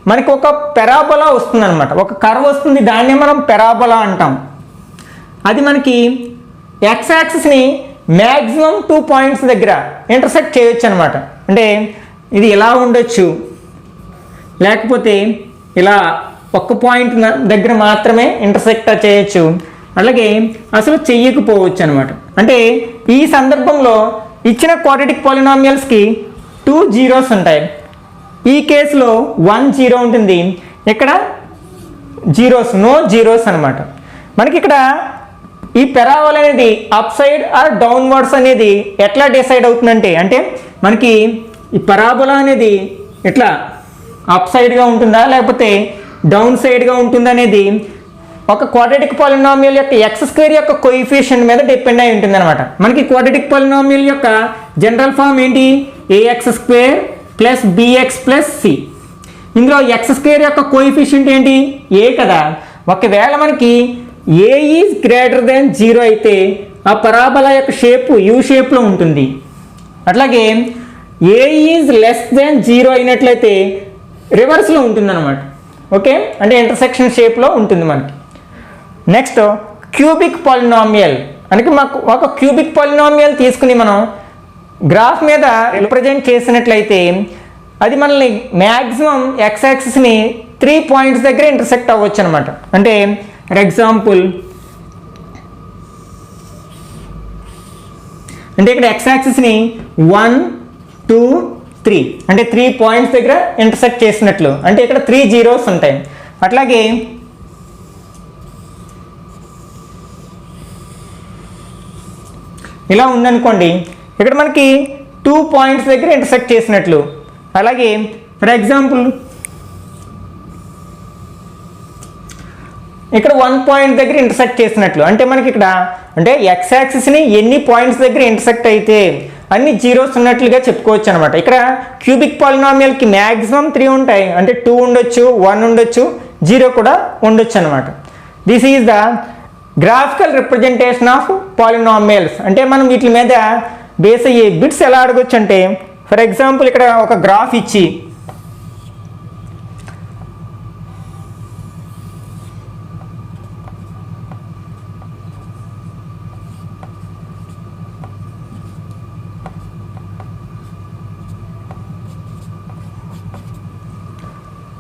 మనకి ఒక పెరాబోలా వస్తుంది అనమాట, ఒక కర్వ్ వస్తుంది, దాన్నే మనం పెరాబోలా అంటాం. అది మనకి ఎక్స్ యాక్సిస్ని మ్యాక్సిమం 2 పాయింట్స్ దగ్గర ఇంటర్సెక్ట్ చేయొచ్చు అనమాట. అంటే ఇది ఇలా ఉండొచ్చు, లేకపోతే ఇలా ఒక్క పాయింట్ దగ్గర మాత్రమే ఇంటర్సెక్ట్ చేయొచ్చు, అలాగే అసలు చెయ్యకపోవచ్చు అనమాట. అంటే ఈ సందర్భంలో ఇచ్చిన క్వాడ్రాటిక్ పాలినామియల్స్కి 2 జీరోస్ ఉంటాయి. ఈ కేసులో 1 జీరో ఉంటుంది, ఇక్కడ జీరోస్ నో జీరోస్ అనమాట. మనకి ఇక్కడ ఈ పెరాబోలా అనేది అప్ సైడ్ ఆర్ డౌన్వర్డ్స్ అనేది ఎట్లా డిసైడ్ అవుతుందంటే, అంటే మనకి ఈ పరాబోలా అనేది ఎట్లా అప్ సైడ్గా ఉంటుందా లేకపోతే డౌన్ సైడ్గా ఉంటుందా అనేది ఒక క్వాడ్రాటిక్ పాలినామియల్ యొక్క ఎక్స్ స్క్వేర్ యొక్క కోఎఫిషియంట్ మీద డిపెండ్ అయి ఉంటుంది అనమాట. మనకి క్వాడ్రాటిక్ పాలినామియల్ యొక్క జనరల్ ఫామ్ ఏంటి, a x square plus b x plus c. ఇందులో ఎక్స్ స్క్వేర్ యొక్క కోఎఫిషియంట్ ఏంటి, ఏ కదా. ఒకవేళ మనకి ఏ ఈజ్ గ్రేటర్ దెన్ 0 అయితే ఆ పరాబోలా యొక్క షేప్ యూ షేప్లో ఉంటుంది. అట్లాగే ఏ ఈజ్ లెస్ దెన్ 0 అయినట్లయితే రివర్స్లో ఉంటుంది అనమాట. ఓకే, అంటే ఇంటర్సెక్షన్ షేప్లో ఉంటుంది మనకి. Next cubic polynomial. అంటే మాకు ఒక క్యూబిక్ పాలినామియల్ తీసుకుని మనం గ్రాఫ్ మీద రిప్రజెంట్ చేసినట్లయితే అది మనల్ని మ్యాక్సిమం ఎక్స్ యాక్సిస్ని 3 పాయింట్స్ దగ్గర ఇంటర్సెక్ట్ అవ్వచ్చు అనమాట. అంటే ఫర్ ఎగ్జాంపుల్ అంటే ఇక్కడ ఎక్స్ యాక్సిస్ని 1, 2, 3 అంటే 3 పాయింట్స్ దగ్గర ఇంటర్సెక్ట్ చేసినట్లు, అంటే ఇక్కడ 3 జీరోస్ ఉంటాయి. అట్లాగే ఇలా ఉందనుకోండి, ఇక్కడ మనకి 2 పాయింట్స్ దగ్గర ఇంటర్సెక్ట్ చేసినట్లు. అలాగే ఫర్ ఎగ్జాంపుల్ ఇక్కడ 1 పాయింట్ దగ్గర ఇంటర్సెక్ట్ చేసినట్లు, అంటే మనకి ఇక్కడ అంటే ఎక్స్ యాక్సిస్ని ఎన్ని పాయింట్స్ దగ్గర ఇంటర్సెక్ట్ అయితే అన్ని జీరోస్ ఉన్నట్లుగా చెప్పుకోవచ్చు అనమాట. ఇక్కడ క్యూబిక్ పాలినామియల్కి మ్యాక్సిమం 3 ఉంటాయి, అంటే 2 ఉండొచ్చు, 1 ఉండొచ్చు, 0 కూడా ఉండొచ్చు అనమాట. This is the graphical representation of polynomials. అంటే మనం వీటి మీద బేస్ అయ్యే బిట్స్ ఎలా అడగొచ్చు అంటే, ఫర్ ఎగ్జాంపుల్ ఇక్కడ ఒక గ్రాఫ్ ఇచ్చి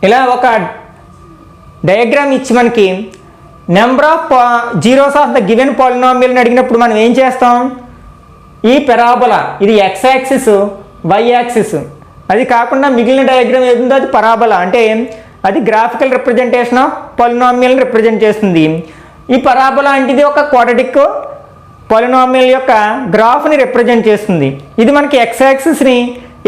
ఇలా ఒక డయాగ్రామ్ ఇచ్చి మనకి number of zeros of the given పాలినామియల్ని అడిగినప్పుడు మనం ఏం చేస్తాం, ఈ పెరాబోలా ఇది ఎక్స్ యాక్సిస్, వై యాక్సిస్, అది కాకుండా మిగిలిన డయాగ్రామ్ ఏముందో అది పరాబోలా, అంటే అది గ్రాఫికల్ రిప్రజెంటేషన్ ఆఫ్ పాలినామియల్ని రిప్రజెంట్ చేస్తుంది. ఈ పరాబోలా అంటే ఇది ఒక క్వాడ్రాటిక్ పాలినామియల్ యొక్క గ్రాఫ్ని రిప్రజెంట్ చేస్తుంది. ఇది మనకి ఎక్స్ యాక్సిస్ని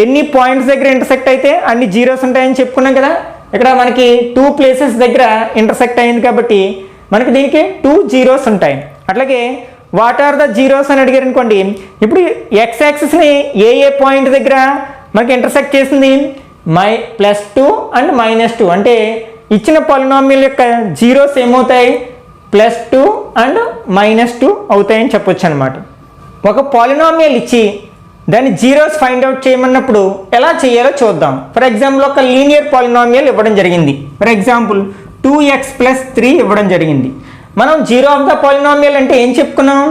ఎన్ని పాయింట్స్ దగ్గర ఇంటర్సెక్ట్ అయితే అన్ని జీరోస్ ఉంటాయని చెప్పుకున్నాం కదా. ఇక్కడ మనకి 2 ప్లేసెస్ దగ్గర ఇంటర్సెక్ట్ అయింది కాబట్టి మనకి దీనికి 2 జీరోస్ ఉంటాయి. అట్లాగే వాట్ ఆర్ ద జీరోస్ అని అడిగారు అనుకోండి, ఇప్పుడు ఎక్స్ యాక్సిస్ని ఏ పాయింట్ దగ్గర మనకి ఇంటర్సెక్ట్ చేసింది, +2 అండ్ -2, అంటే ఇచ్చిన పాలినామియల్ యొక్క జీరోస్ ఏమవుతాయి, +2 అండ్ -2 అవుతాయని చెప్పొచ్చు అనమాట. ఒక పాలినామియల్ ఇచ్చి దాన్ని జీరోస్ ఫైండ్ అవుట్ చేయమన్నప్పుడు ఎలా చేయాలో చూద్దాం. ఫర్ ఎగ్జాంపుల్ ఒక లీనియర్ పాలినామియల్ ఇవ్వడం జరిగింది. ఫర్ ఎగ్జాంపుల్ 2x + 3 ఇవ్వడం జరిగింది. మనం జీరో ఆఫ్ ద పాలినామియల్ అంటే ఏం చెప్పుకున్నాం,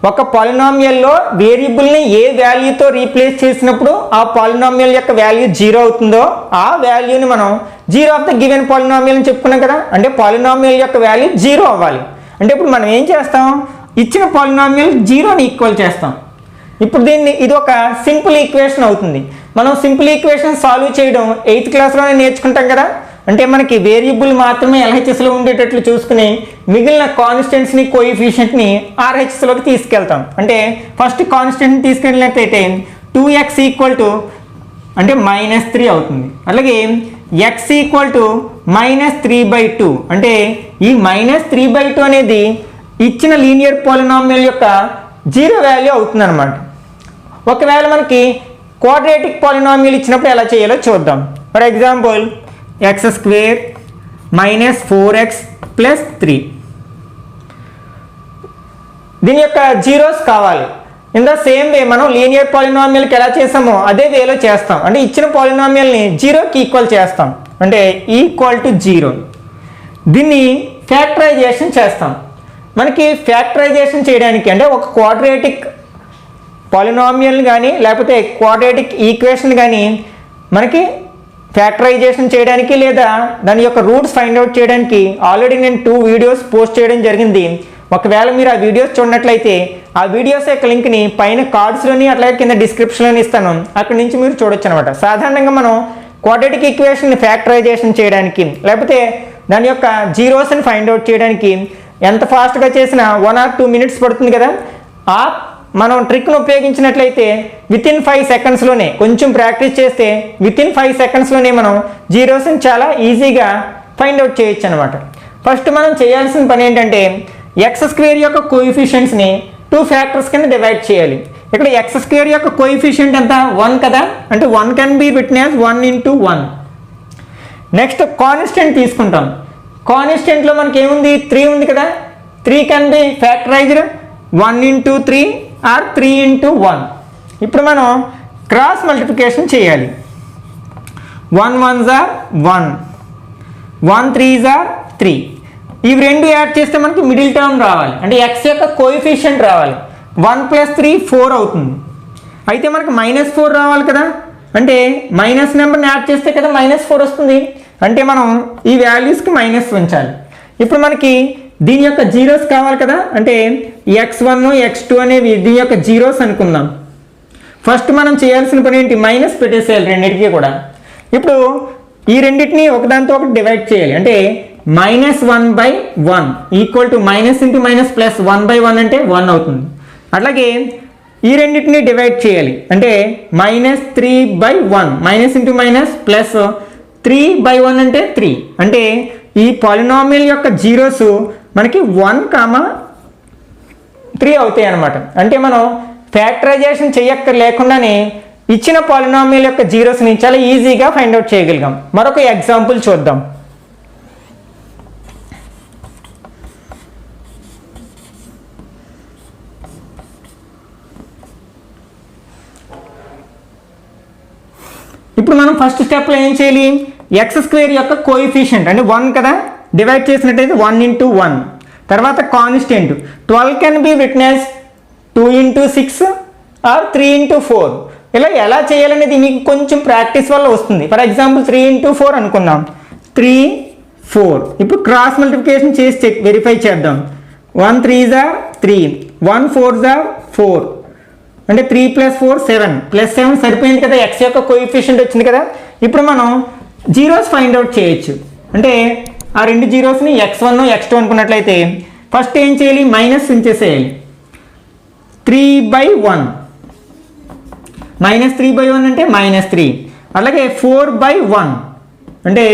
ఒక పాలినామియల్లో వేరియబుల్ని ఏ వాల్యూతో రీప్లేస్ చేసినప్పుడు ఆ పాలినామియల్ యొక్క వాల్యూ 0 అవుతుందో ఆ వాల్యూని మనం zero of the given polynomial అని చెప్పుకున్నాం కదా. అంటే పాలినామియల్ యొక్క వాల్యూ 0 అవ్వాలి. అంటే ఇప్పుడు మనం ఏం చేస్తాం, ఇచ్చిన పాలినామియల్ 0ని ఈక్వల్ చేస్తాం. ఇప్పుడు ఇది ఒక సింపుల్ ఈక్వేషన్ అవుతుంది. మనం సింపుల్ ఈక్వేషన్ సాల్వ్ చేయడం 8th క్లాస్లోనే నేర్చుకుంటాం కదా. అంటే మనకి వేరియబుల్ మాత్రమే LHSలో ఉండేటట్లు చూసుకుని మిగిలిన కాన్స్టెంట్స్ని కోఎఫిషియంట్ని RHSలోకి తీసుకెళ్తాం. అంటే ఫస్ట్ కాన్స్టెంట్ని తీసుకెళ్ళినట్లయితే 2x అంటే -3 అవుతుంది. అలాగే x -3/2, అంటే ఈ -3/2 అనేది ఇచ్చిన లీనియర్ పాలినామియల్ యొక్క 0 వాల్యూ అవుతుంది అనమాట. ఒకవేళ మనకి క్వాడ్రాటిక్ పాలినామియల్ ఇచ్చినప్పుడు ఎలా చేయాలో చూద్దాం. ఫర్ ఎగ్జాంపుల్ x² - 4x + 3, దీని యొక్క జీరోస్ కావాలి. ఇన్ ద సేమ్ వే మనం లీనియర్ పాలినామియల్కి ఎలా చేసామో అదే వేలో చేస్తాం. అంటే ఇచ్చిన పాలినామియల్ని 0కి ఈక్వల్ చేస్తాం, అంటే =0. దీన్ని ఫ్యాక్టరైజేషన్ చేస్తాం. మనకి ఫ్యాక్టరైజేషన్ చేయడానికి అంటే ఒక క్వాడ్రాటిక్ పాలినామియల్ కానీ లేకపోతే క్వాడ్రాటిక్ ఈక్వేషన్ కానీ మనకి ఫ్యాక్టరైజేషన్ చేయడానికి లేదా దాని యొక్క రూట్స్ ఫైండ్ అవుట్ చేయడానికి ఆల్రెడీ నేను 2 వీడియోస్ పోస్ట్ చేయడం జరిగింది. ఒకవేళ మీరు ఆ వీడియోస్ చూడనట్లయితే ఆ వీడియోస్ యొక్క లింక్ని పైన కార్డ్స్లోని అట్లాగే కింద డిస్క్రిప్షన్లోని ఇస్తాను, అక్కడి నుంచి మీరు చూడొచ్చు అనమాట. సాధారణంగా మనం క్వాడ్రాటిక్ ఈక్వేషన్ని ఫ్యాక్టరైజేషన్ చేయడానికి లేకపోతే దాని యొక్క జీరోస్ని ఫైండ్ అవుట్ చేయడానికి ఎంత ఫాస్ట్గా చేసినా 1 or 2 minutes పడుతుంది కదా. మనం ట్రిక్ను ఉపయోగించినట్లయితే వితిన్ 5 సెకండ్స్లోనే, కొంచెం ప్రాక్టీస్ చేస్తే వితిన్ 5 సెకండ్స్లోనే మనం జీరోస్ని చాలా ఈజీగా ఫైండ్ అవుట్ చేయొచ్చు అనమాట. ఫస్ట్ మనం చేయాల్సిన పని ఏంటంటే x² యొక్క కోఎఫిషియంట్స్ని 2 ఫ్యాక్టర్స్ కింద డివైడ్ చేయాలి. ఇక్కడ x² యొక్క కోఎఫిషియంట్ ఎంత, 1 కదా, అంటే 1 can be written as 1 × 1. Next constant తీసుకుంటాం. కాన్స్టెంట్లో మనకి ఏముంది, 3 ఉంది కదా. 3 కెన్ బి ఫ్యాక్టరైజ్డ్ 1 × 3 ఆర్ 3 × 1. ఇప్పుడు మనం క్రాస్ మల్టిప్లికేషన్ చేయాలి. 1 1s are 1, 1 3s are 3. ఇవి రెండు యాడ్ చేస్తే మనకి మిడిల్ టర్మ్ రావాలి, అంటే x యొక్క కోఎఫిషియంట్ రావాలి. 1 + 3 4 అవుతుంది. అయితే మనకి -4 రావాలి కదా, అంటే మైనస్ నెంబర్ని యాడ్ చేస్తే కదా -4 వస్తుంది. అంటే మనం ఈ వాల్యూస్కి మైనస్ ఉంచాలి. ఇప్పుడు మనకి దీని యొక్క జీరోస్ కావాలి కదా, అంటే x1 x2 అనేవి దీని యొక్క జీరోస్ అనుకుందాం. ఫస్ట్ మనం చేయాల్సిన పని ఏంటి, మైనస్ పెట్టేసేయాలి రెండింటికి కూడా. ఇప్పుడు ఈ రెండింటిని ఒకదాంతో ఒకటి డివైడ్ చేయాలి. అంటే -1/1 ఈక్వల్ టు -× +1/1 అంటే 1 అవుతుంది. అట్లాగే ఈ రెండింటిని డివైడ్ చేయాలి. అంటే -3/1 -× +3/1 అంటే 3. అంటే ఈ పాలినామియల్ యొక్క జీరోస్ మనకి 1, 3 అవుతాయి అన్నమాట. అంటే మనం ఫ్యాక్టరైజేషన్ లేకుండానే ఇచ్చిన పాలినామియల్ యొక్క జీరోస్ని చాలా ఈజీగా ఫైండ్ అవుట్ చేయగలిగాం. మరొక ఎగ్జాంపుల్ చూద్దాం. ఇప్పుడు మనం ఫస్ట్ స్టెప్లో ఏం చేయాలి, ఎక్స్ స్క్వేర్ యొక్క కోఎఫిషియంట్ అంటే 1 కదా, డివైడ్ చేసినట్టయితే 1 into 1. తర్వాత constant 12 can be written as 2 into 6 or 3 into 4. ఇలా ఎలా చేయాలనేది మీకు కొంచెం ప్రాక్టీస్ వల్ల వస్తుంది. ఫర్ ఎగ్జాంపుల్ 3 into 4 అనుకుందాం, 3 4. ఇప్పుడు క్రాస్ మల్టిప్లికేషన్ చేసి వెరిఫై చేద్దాం. 1 3s are 3, 1 4s are 4, అంటే 3 + 4 7 + 7 సరిపోయింది కదా, ఎక్స్ యొక్క కోఎఫిషియంట్ వచ్చింది కదా. ఇప్పుడు మనం జీరోస్ ఫైండ్ అవుట్ చేయొచ్చు. అంటే ఆ రెండు జీరోస్ని x1 x2 అనుకున్నట్లయితే ఫస్ట్ ఏం చేయాలి, మైనస్ ఉంచేసేయాలి. 3/1 -3/1 అంటే -3. అలాగే 4/1 అంటే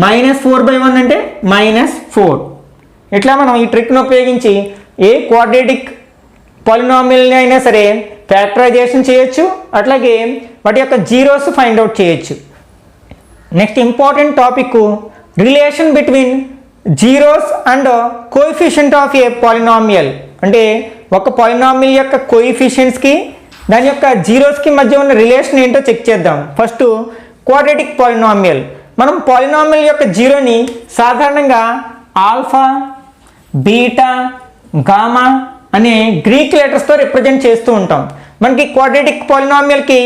-4/1 అంటే -4. ఇట్లా మనం ఈ ట్రిక్ను ఉపయోగించి ఏ క్వాడ్రాటిక్ పాలినామియల్ని అయినా సరే ఫ్యాక్టరైజేషన్ చేయొచ్చు, అట్లాగే వాటి యొక్క జీరోస్ ఫైండ్ అవుట్ చేయొచ్చు. Next important topic relation between zeros and coefficient of a polynomial. అంటే ఒక పాలినామియల్ యొక్క కోఎఫిషియంట్స్కి దాని యొక్క జీరోస్కి మధ్య ఉన్న రిలేషన్ ఏంటో చెక్ చేద్దాం. First quadratic polynomial. మనం పాలినామియల్ యొక్క జీరోని సాధారణంగా ఆల్ఫా, బీటా, గామా అనే గ్రీక్ లెటర్స్తో రిప్రజెంట్ చేస్తూ ఉంటాం. మనకి క్వాడ్రాటిక్ పాలినామియల్కి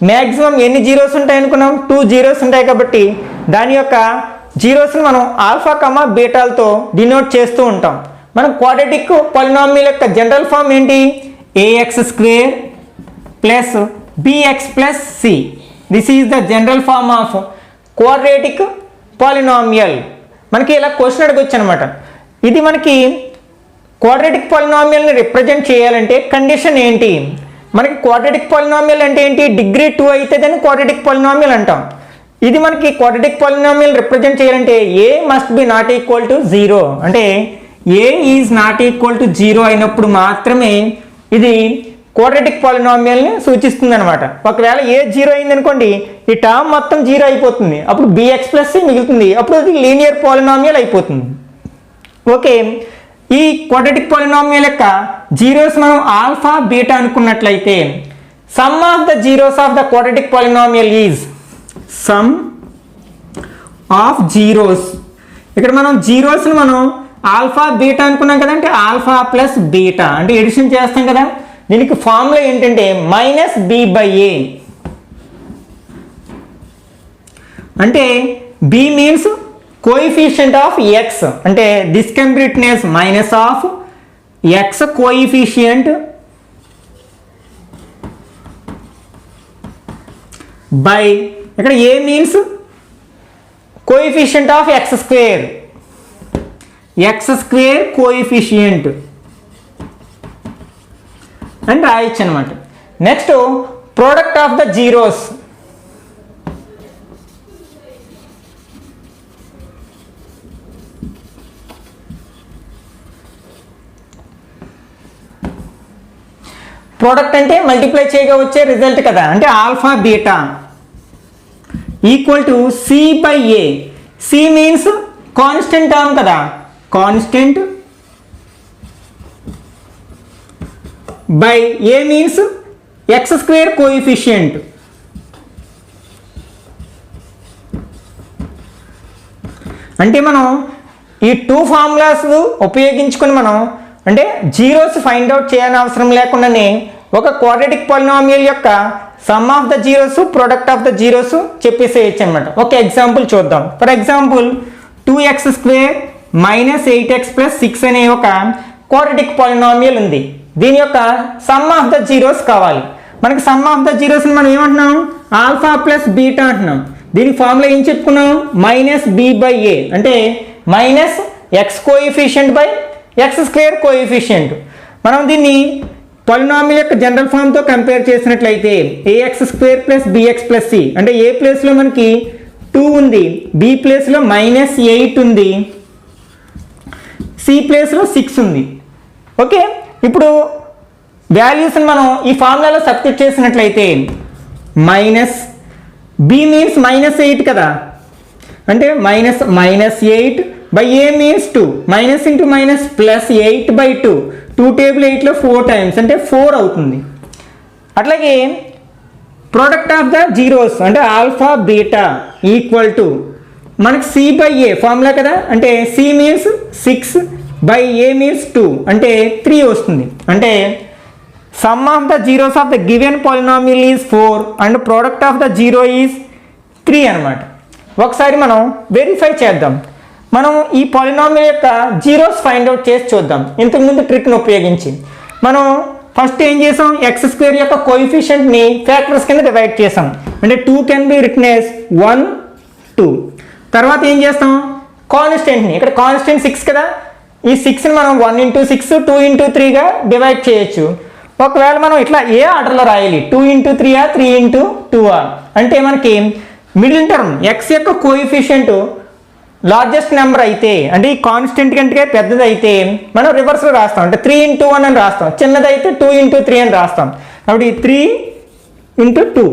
మ్యాక్సిమం ఎన్ని జీరోస్ ఉంటాయి అనుకున్నాం, 2 జీరోస్ ఉంటాయి. కాబట్టి దాని యొక్క జీరోస్ని మనం ఆల్ఫా కమా బీటాలతో డినోట్ చేస్తూ ఉంటాం. మనం క్వాడ్రాటిక్ పాలినామియల్ యొక్క జనరల్ ఫామ్ ఏంటి, ax² + bx + c. This is the general form of quadratic polynomial. మనకి ఇలా క్వశ్చన్ అడగొచ్చు అనమాట. ఇది మనకి క్వాడ్రాటిక్ పాలినామియల్ని రిప్రజెంట్ చేయాలంటే కండిషన్ ఏంటి, మనకి క్వాడ్రాటిక్ పాలినామియల్ అంటే ఏంటి, డిగ్రీ 2 అయితే దాన్ని క్వాడ్రాటిక్ పాలినామియల్ అంటాం. ఇది మనకి క్వాడ్రాటిక్ పాలినామియల్ రిప్రజెంట్ చేయాలంటే a must be not equal to 0, అంటే a is not equal to 0 అయినప్పుడు మాత్రమే ఇది క్వాడ్రాటిక్ పాలినామియల్ని సూచిస్తుంది అనమాట. ఒకవేళ ఏ 0 అయింది అనుకోండి, ఈ టర్మ్ మొత్తం 0 అయిపోతుంది, అప్పుడు bx + c మిగులుతుంది, అప్పుడు అది లీనియర్ పాలినామియల్ అయిపోతుంది. ఓకే, ఈ క్వాడ్రాటిక్ పాలినామియల్ యొక్క జీరోస్ మనం ఆల్ఫా బీటా అనుకున్నట్లయితే some of the zeros of the quadratic polynomial is some of zeros. ఇక్కడ మనం జీరోస్ని మనం ఆల్ఫా బీటా అనుకున్నాం కదంటే ఆల్ఫా ప్లస్ బీటా అంటే ఎడిషన్ చేస్తాం కదా. దీనికి ఫార్ములా ఏంటంటే -b/a. అంటే b means coefficient of x, అంటే this can be written as minus of x coefficient by, ఇక్కడ a means coefficient of x² coefficient అని రాయొచ్చు అనమాట. Next product of the zeros. Product అంటే మల్టిప్లై చేయగా వచ్చే రిజల్ట్ కదా, అంటే alpha beta equal to c/a. c means constant term కదా, constant by a means x² coefficient. అంటే మనం ఈ 2 ఫార్ములాస్ ఉపయోగించుకొని మనం అంటే జీరోస్ ఫైండ్ అవుట్ చేయని అవసరం లేకుండానే ఒక క్వాడ్రాటిక్ పాలినామియల్ యొక్క sum of the zeros, product of the zeros చెప్పేసేయచ్చు అనమాట. ఒక ఎగ్జాంపుల్ చూద్దాం. ఫర్ ఎగ్జాంపుల్ 2x² - 8x + 6 అనే ఒక క్వాడ్రాటిక్ పాలినామియల్ ఉంది. దీని యొక్క సమ్ ఆఫ్ ద జీరోస్ కావాలి. మనకి సమ్ ఆఫ్ ద జీరోస్ని మనం ఏమంటున్నాం, ఆల్ఫా ప్లస్ బీటా అంటున్నాం. దీని ఫార్ములా ఏం చెప్పుకున్నాం, -b/a అంటే -x coefficient by x² coefficient. మనం దీన్ని పాలినామియల్ యొక్క జనరల్ ఫామ్తో కంపేర్ చేసినట్లయితే ax² + bx + c అంటే ఏ ప్లేస్లో మనకి 2 ఉంది, b ప్లేస్లో -8 ఉంది, c ప్లేస్లో 6 ఉంది. ఓకే, ఇప్పుడు వాల్యూస్ని మనం ఈ ఫార్ములాలో సబ్స్టిట్యూట్ చేసినట్లయితే మైనస్ బి మీన్స్ -8 కదా, అంటే -8 by a means 2, minus into minus plus 8/2, 2 table 8లో 4 టైమ్స్ అంటే 4 అవుతుంది. అట్లాగే ప్రోడక్ట్ ఆఫ్ ద జీరోస్ అంటే ఆల్ఫా బీటా ఈక్వల్ టు మనకి సి బై ఏ ఫార్ములా కదా, అంటే c means 6 by a means 2 అంటే 3 వస్తుంది. అంటే sum of the zeros of the given polynomial is 4 and product of the zero is 3 అనమాట. ఒకసారి మనం వెరిఫై చేద్దాం. మనం ఈ పాలినామియల్ యొక్క జీరోస్ ఫైండ్ అవుట్ చేసి చూద్దాం. ఇంతకుముందు ట్రిక్ను ఉపయోగించి మనం ఫస్ట్ ఏం చేసాం, x² యొక్క కోఎఫిషియంట్ని ఫ్యాక్టర్స్ కింద డివైడ్ చేసాం. అంటే 2 కెన్ బి రిటన్ యాజ్ 1, 2. తర్వాత ఏం చేస్తాం, కాన్స్టెంట్ని, ఇక్కడ కాన్స్టెంట్ 6 కదా, ఈ 6ని మనం 1 into 6, 2 into 3గా డివైడ్ చేయొచ్చు. ఒకవేళ మనం ఇట్లా ఏ ఆర్డర్లో రాయాలి, 2 into 3 3 into 2 అంటే మనకి మిడిల్ టర్మ్ x యొక్క కోఎఫిషియంట్ లార్జెస్ట్ నెంబర్ అయితే, అంటే ఈ కాన్స్టెంట్ కంటే పెద్దది అయితే మనం రివర్స్లో రాస్తాం, అంటే 3 into 1 అని రాస్తాం. చిన్నదైతే 2 into 3 అని రాస్తాం. కాబట్టి 3 into 2.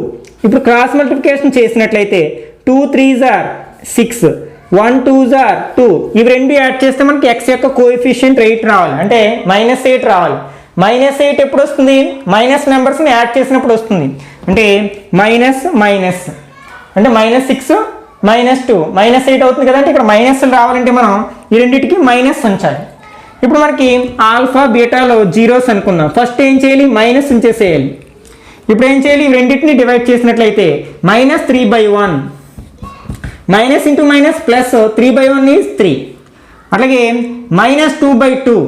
ఇప్పుడు క్రాస్ మల్టిప్లికేషన్ చేసినట్లయితే 2 3s are 6, 1 2s are 2. ఇవి రెండు యాడ్ చేస్తే మనకి x యొక్క కోఎఫిషియంట్ 8 రావాలి, అంటే -8 రావాలి. -8 ఎప్పుడు వస్తుంది, మైనస్ నెంబర్స్ని యాడ్ చేసినప్పుడు వస్తుంది. అంటే మైనస్ మైనస్ అంటే -6 -2 -8 అవుతుంది కదా, అంటే ఇక్కడ మైనస్లు రావాలంటే మనం ఈ రెండింటికి మైనస్ ఉంచాలి. ఇప్పుడు మనకి ఆల్ఫా బీటాలో జీరోస్ అనుకుందాం. ఫస్ట్ ఏం చేయాలి, మైనస్ ఉంచేసేయాలి. ఇప్పుడు ఏం చేయాలి, ఈ రెండింటిని డివైడ్ చేసినట్లయితే -3/1, minus into minus plus 3/1 is 3. అట్లాగే -2/2,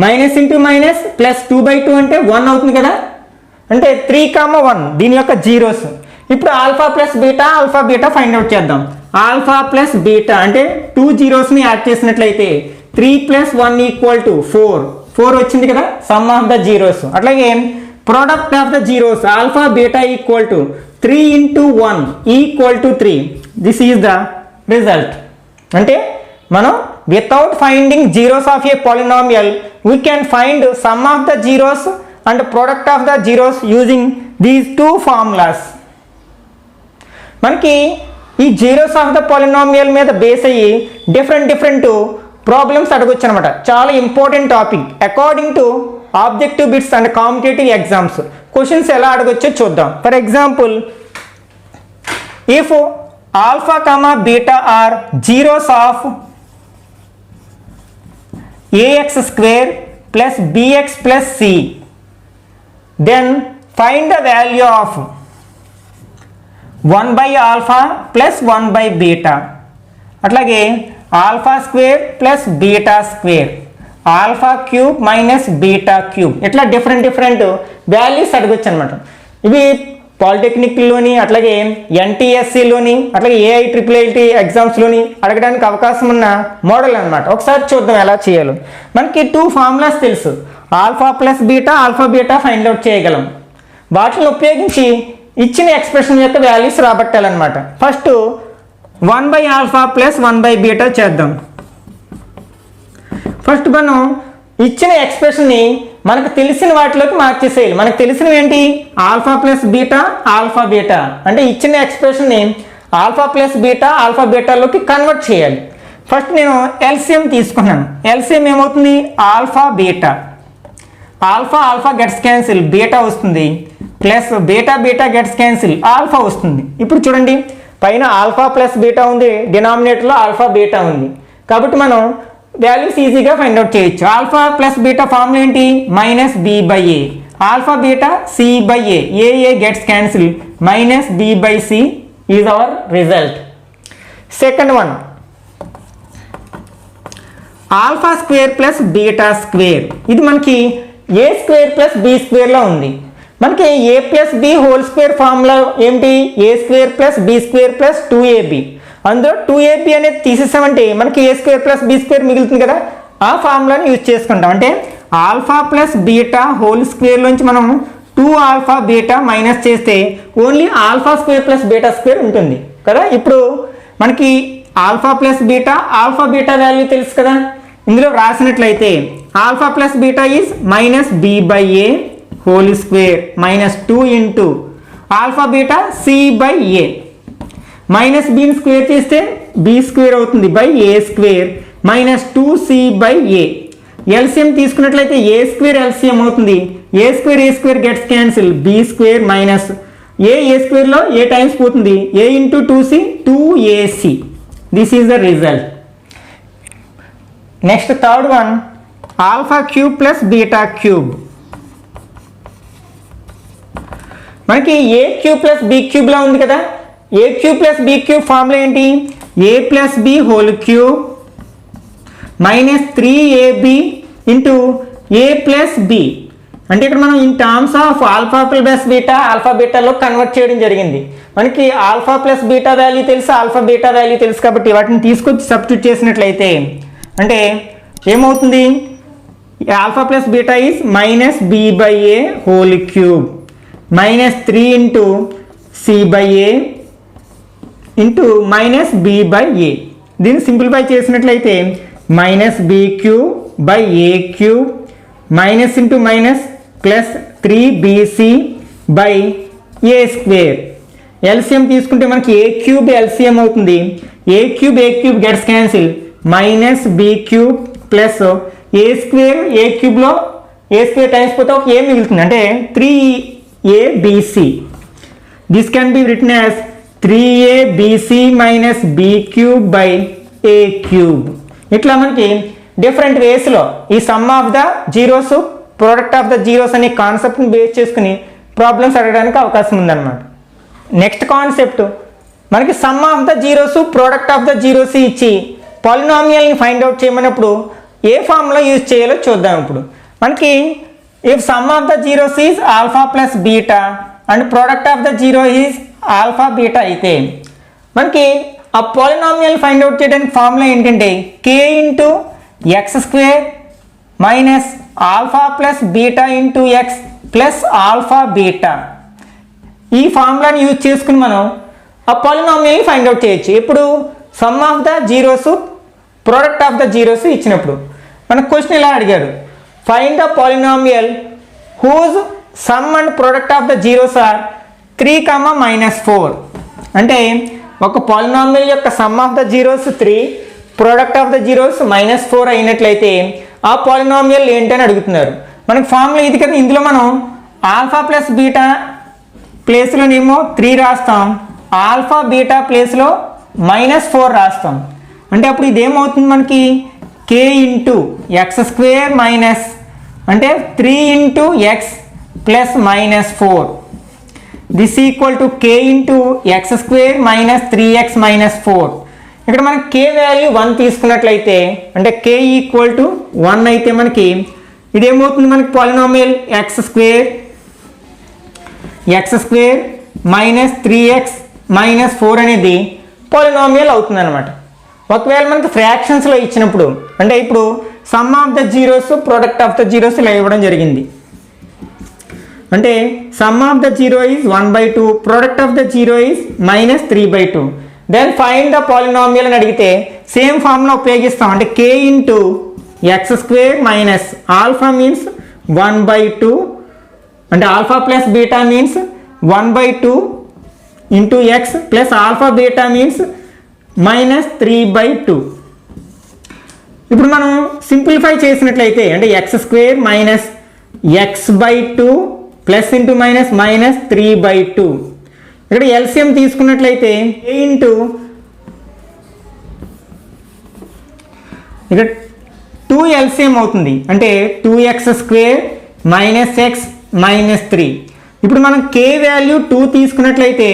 మైనస్ ఇంటూ మైనస్ ప్లస్ 2/2 అంటే 1 అవుతుంది కదా, అంటే 3, 1 దీని యొక్క జీరోస్. ఇప్పుడు alpha plus beta find out చేద్దాం. ఆల్ఫా ప్లస్ బీటా అంటే 2 జీరోస్ని యాడ్ చేసినట్లయితే 3 + 1 = 4 వచ్చింది కదా, సమ్ ఆఫ్ ద జీరోస్. అట్లాగే product of the zeros alpha beta equal to 3 into 1 = 3. This is the result. అంటే మనం without finding zeros of a polynomial we can find some of the zeros and product of the zeros using these 2 formulas. మనకి ఈ zeros of the polynomial మీద base అయ్యి different problems అడగొచ్చు అనమాట. చాలా important topic according to objective bits and competitive exams. Questions ఎలా అడగొచ్చో చూద్దాం. For example, if alpha comma beta are zeros of ax² plus bx plus c, then find the value of 1/alpha plus 1/beta. అట్లాగే α² plus β², α³ minus β³, ఇట్లా different values అడగొచ్చు అనమాట. ఇవి పాలిటెక్నిక్లోని అట్లాగే NTSCలోని అట్లాగే AIIIT ఎగ్జామ్స్లోని అడగడానికి అవకాశం ఉన్న మోడల్ అనమాట. ఒకసారి చూద్దాం ఎలా చేయాలో. మనకి 2 ఫార్ములాస్ తెలుసు, alpha plus beta, alpha beta find out చేయగలం. వాటిని ఉపయోగించి ఇచ్చిన ఎక్స్ప్రెషన్ యొక్క వాల్యూస్ రాబట్టాలన్నమాట. ఫస్ట్ 1/α ప్లస్ 1/బీటా చేద్దాం. ఫస్ట్ మనం ఇచ్చిన ఎక్స్ప్రెషన్ని మనకు తెలిసిన వాటిలోకి మార్చేసేయాలి. మనకు తెలిసినవి ఏంటి, alpha plus beta, alpha beta. అంటే ఇచ్చిన ఎక్స్ప్రెషన్ని ఆల్ఫా ప్లస్ బీటా, ఆల్ఫా బీటాలోకి కన్వర్ట్ చేయాలి. ఫస్ట్ నేను ఎల్సిఎం తీసుకున్నాను. ఎల్సిఎం ఏమవుతుంది, alpha beta. Alpha gets cancel, beta వస్తుంది, plus beta gets cancel, alpha వస్తుంది. ఇప్పుడు చూడండి, పైన ఆల్ఫా ప్లస్ బీటా ఉంది, డినామినేటర్లో ఆల్ఫా బీటా ఉంది. కాబట్టి మనం వాల్యూస్ ఈజీగా ఫైండ్ అవుట్ చేయొచ్చు. ఆల్ఫా ప్లస్ బీటా ఫార్ములా ఏంటి, -b/a. Alpha beta c/a, a gets cancel, -b/c is our result. Second one, α² plus β². ఇది మనకి a² ప్లస్ b² ఉంది. మనకి a plus b whole square formula ఏంటి, a² plus b² plus 2ab. అందులో 2ab అనేది తీసేసామంటే మనకి a² plus b² మిగులుతుంది కదా, ఆ ఫార్ములాని యూజ్ చేసుకుంటాం. అంటే alpha plus beta whole square నుంచి మనం 2α బీటా మైనస్ చేస్తే ఓన్లీ α² ప్లస్ β² ఉంటుంది కదా. ఇప్పుడు మనకి alpha plus beta, alpha beta value తెలుసు కదా. ఇందులో రాసినట్లయితే alpha plus beta is minus b by a whole square minus 2 into alpha beta c by a. Minus బిని స్క్వేర్ చేస్తే బి స్క్వేర్ అవుతుంది by a square minus 2c by a. LCM తీసుకున్నట్లయితే a square LCM అవుతుంది. A square gets cancel b square minus a స్క్వేర్లో a times పోతుంది a into 2c 2ac. This is the result. Next third one alpha cube plus beta cube. మనకి a cube plus b క్యూబ్లా ఉంది కదా. A cube plus b cube formula ఏంటి a plus b whole cube minus 3ab into a plus b. అంటే ఇక్కడ మనం in terms of alpha plus beta alpha బీటాలో convert చేయడం జరిగింది. మనకి ఆల్ఫా ప్లస్ బీటా వాల్యూ తెలుసు ఆల్ఫా బీటా వాల్యూ తెలుసు కాబట్టి వాటిని తీసుకొచ్చి సబ్స్టిట్యూట్ చేసినట్లయితే అంటే ఏమవుతుంది alpha plus beta is minus b by a whole cube minus 3 into c by a into minus b by a. దీన్ని సింప్లిఫై చేసినట్లయితే minus b cube by a cube minus into minus plus 3bc by a square. LCM తీసుకుంటే మనకి a cube LCM అవుతుంది. A cube gets cancel minus b cube plus A square a క్యూబ్లో a square times పోతే ఒక a మిగులుతుంది అంటే 3abc. This can be written as 3abc minus b cube by a cube. ఇట్లా మనకి different వేస్లో ఈ sum of the zeros product of the zeros అనే కాన్సెప్ట్ని బేస్ చేసుకుని ప్రాబ్లమ్స్ అడగడానికి అవకాశం ఉందన్నమాట. నెక్స్ట్ కాన్సెప్ట్ మనకి sum of the zeros product of the zeros ఇచ్చి పాలినామియల్ని ఫైండ్ అవుట్ చేయమన్నప్పుడు ఏ ఫార్ములా యూజ్ చేయాలో చూద్దాం. ఇప్పుడు మనకి if some of the zeros is alpha plus beta and product of the zero is alpha beta అయితే మనకి ఆ పాలినామియల్ ఫైండ్ అవుట్ చేయడానికి ఫార్ములా ఏంటంటే k into x square minus alpha plus beta into x plus alpha beta. ఈ ఫార్ములాని use చేసుకుని మనం ఆ పాలినామియల్ని ఫైండ్ అవుట్ చేయొచ్చు. ఇప్పుడు sum of the zeros product of the zeros ఇచ్చినప్పుడు మనకు క్వశ్చన్ ఇలా అడిగారు find the polynomial whose sum and product of the zeros are 3, -4. అంటే ఒక పాలినామియల్ యొక్క sum of the zeros 3 product of the zeros -4 అయినట్లయితే ఆ పాలినామియల్ ఏంటని అడుగుతున్నారు. మనకి ఫార్ములా ఇది కదా. ఇందులో మనం ఆల్ఫా ప్లస్ బీటా ప్లేస్లోనేమో 3 రాస్తాం ఆల్ఫా బీటా ప్లేస్లో -4 రాస్తాం. అంటే అప్పుడు ఇదేమవుతుంది మనకి కే ఇంటూ ఎక్స్ స్క్వేర్ మైనస్ అంటే 3 into x plus -4. This equal to K into x square minus 3x -4. ఇక్కడ మనకి కే వాల్యూ 1 తీసుకున్నట్లయితే అంటే కే ఈక్వల్ టు 1 అయితే మనకి ఇదేమవుతుంది మనకి polynomial x square minus 3x -4 అనేది పాలినామియల్ అవుతుంది అనమాట. ఒకవేళ మనకి ఫ్రాక్షన్స్లో ఇచ్చినప్పుడు అంటే ఇప్పుడు sum of the zeros product of the zeros ఇలా ఇవ్వడం జరిగింది. అంటే sum of the zero is 1/2 product of the zero is -3/2. Then find the polynomial అని అడిగితే సేమ్ ఫార్ములా ఉపయోగిస్తాం. అంటే k into x square minus alpha means 1/2 అంటే alpha plus beta means 1/2 into x plus alpha beta means -3/2. ఇప్పుడు మనం simplify చేసినట్లయితే అంటే x square minus x/2 plus into minus -3/2. ఇక్కడ ఎల్సిఎం తీసుకున్నట్లయితే ఏ ఇంటూ ఇక్కడ 2 ఎల్సిఎం అవుతుంది అంటే 2x² మైనస్ x -3. ఇప్పుడు మనం కే వాల్యూ 2 తీసుకున్నట్లయితే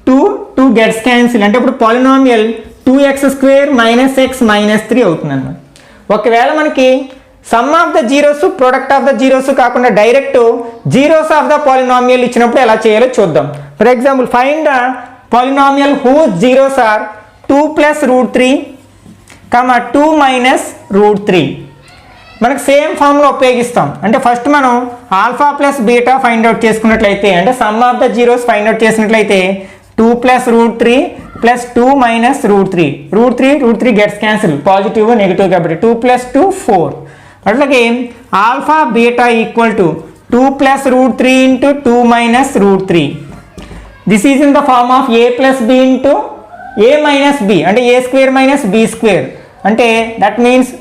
2 గెట్స్ క్యాన్సిల్ అంటే ఇప్పుడు పాలినామియల్ 2x² మైనస్ x -3 అవుతుంది అన్నమాట. ఒకవేళ మనకి sum of the zeros product of the zeros కాకుండా direct zeros of the polynomial ఇచ్చినప్పుడు ఎలా చేయాలో చూద్దాం. For example find the polynomial whose zeros are 2 + √3, 2 - √3. మనకు సేమ్ ఫార్ములా ఉపయోగిస్తాం. అంటే ఫస్ట్ మనం alpha plus beta find out చేసుకున్నట్లయితే అంటే sum of the zeros find out చేసినట్లయితే 2 + √3 plus 2 - √3. √3 gets cancel positive negative కాబట్టి 2 + 2 4. అట్లాగే alpha beta equal to 2 plus root 3 into 2 minus root 3. This is in the form of a plus b into a minus b, అంటే a square minus b square, అంటే that means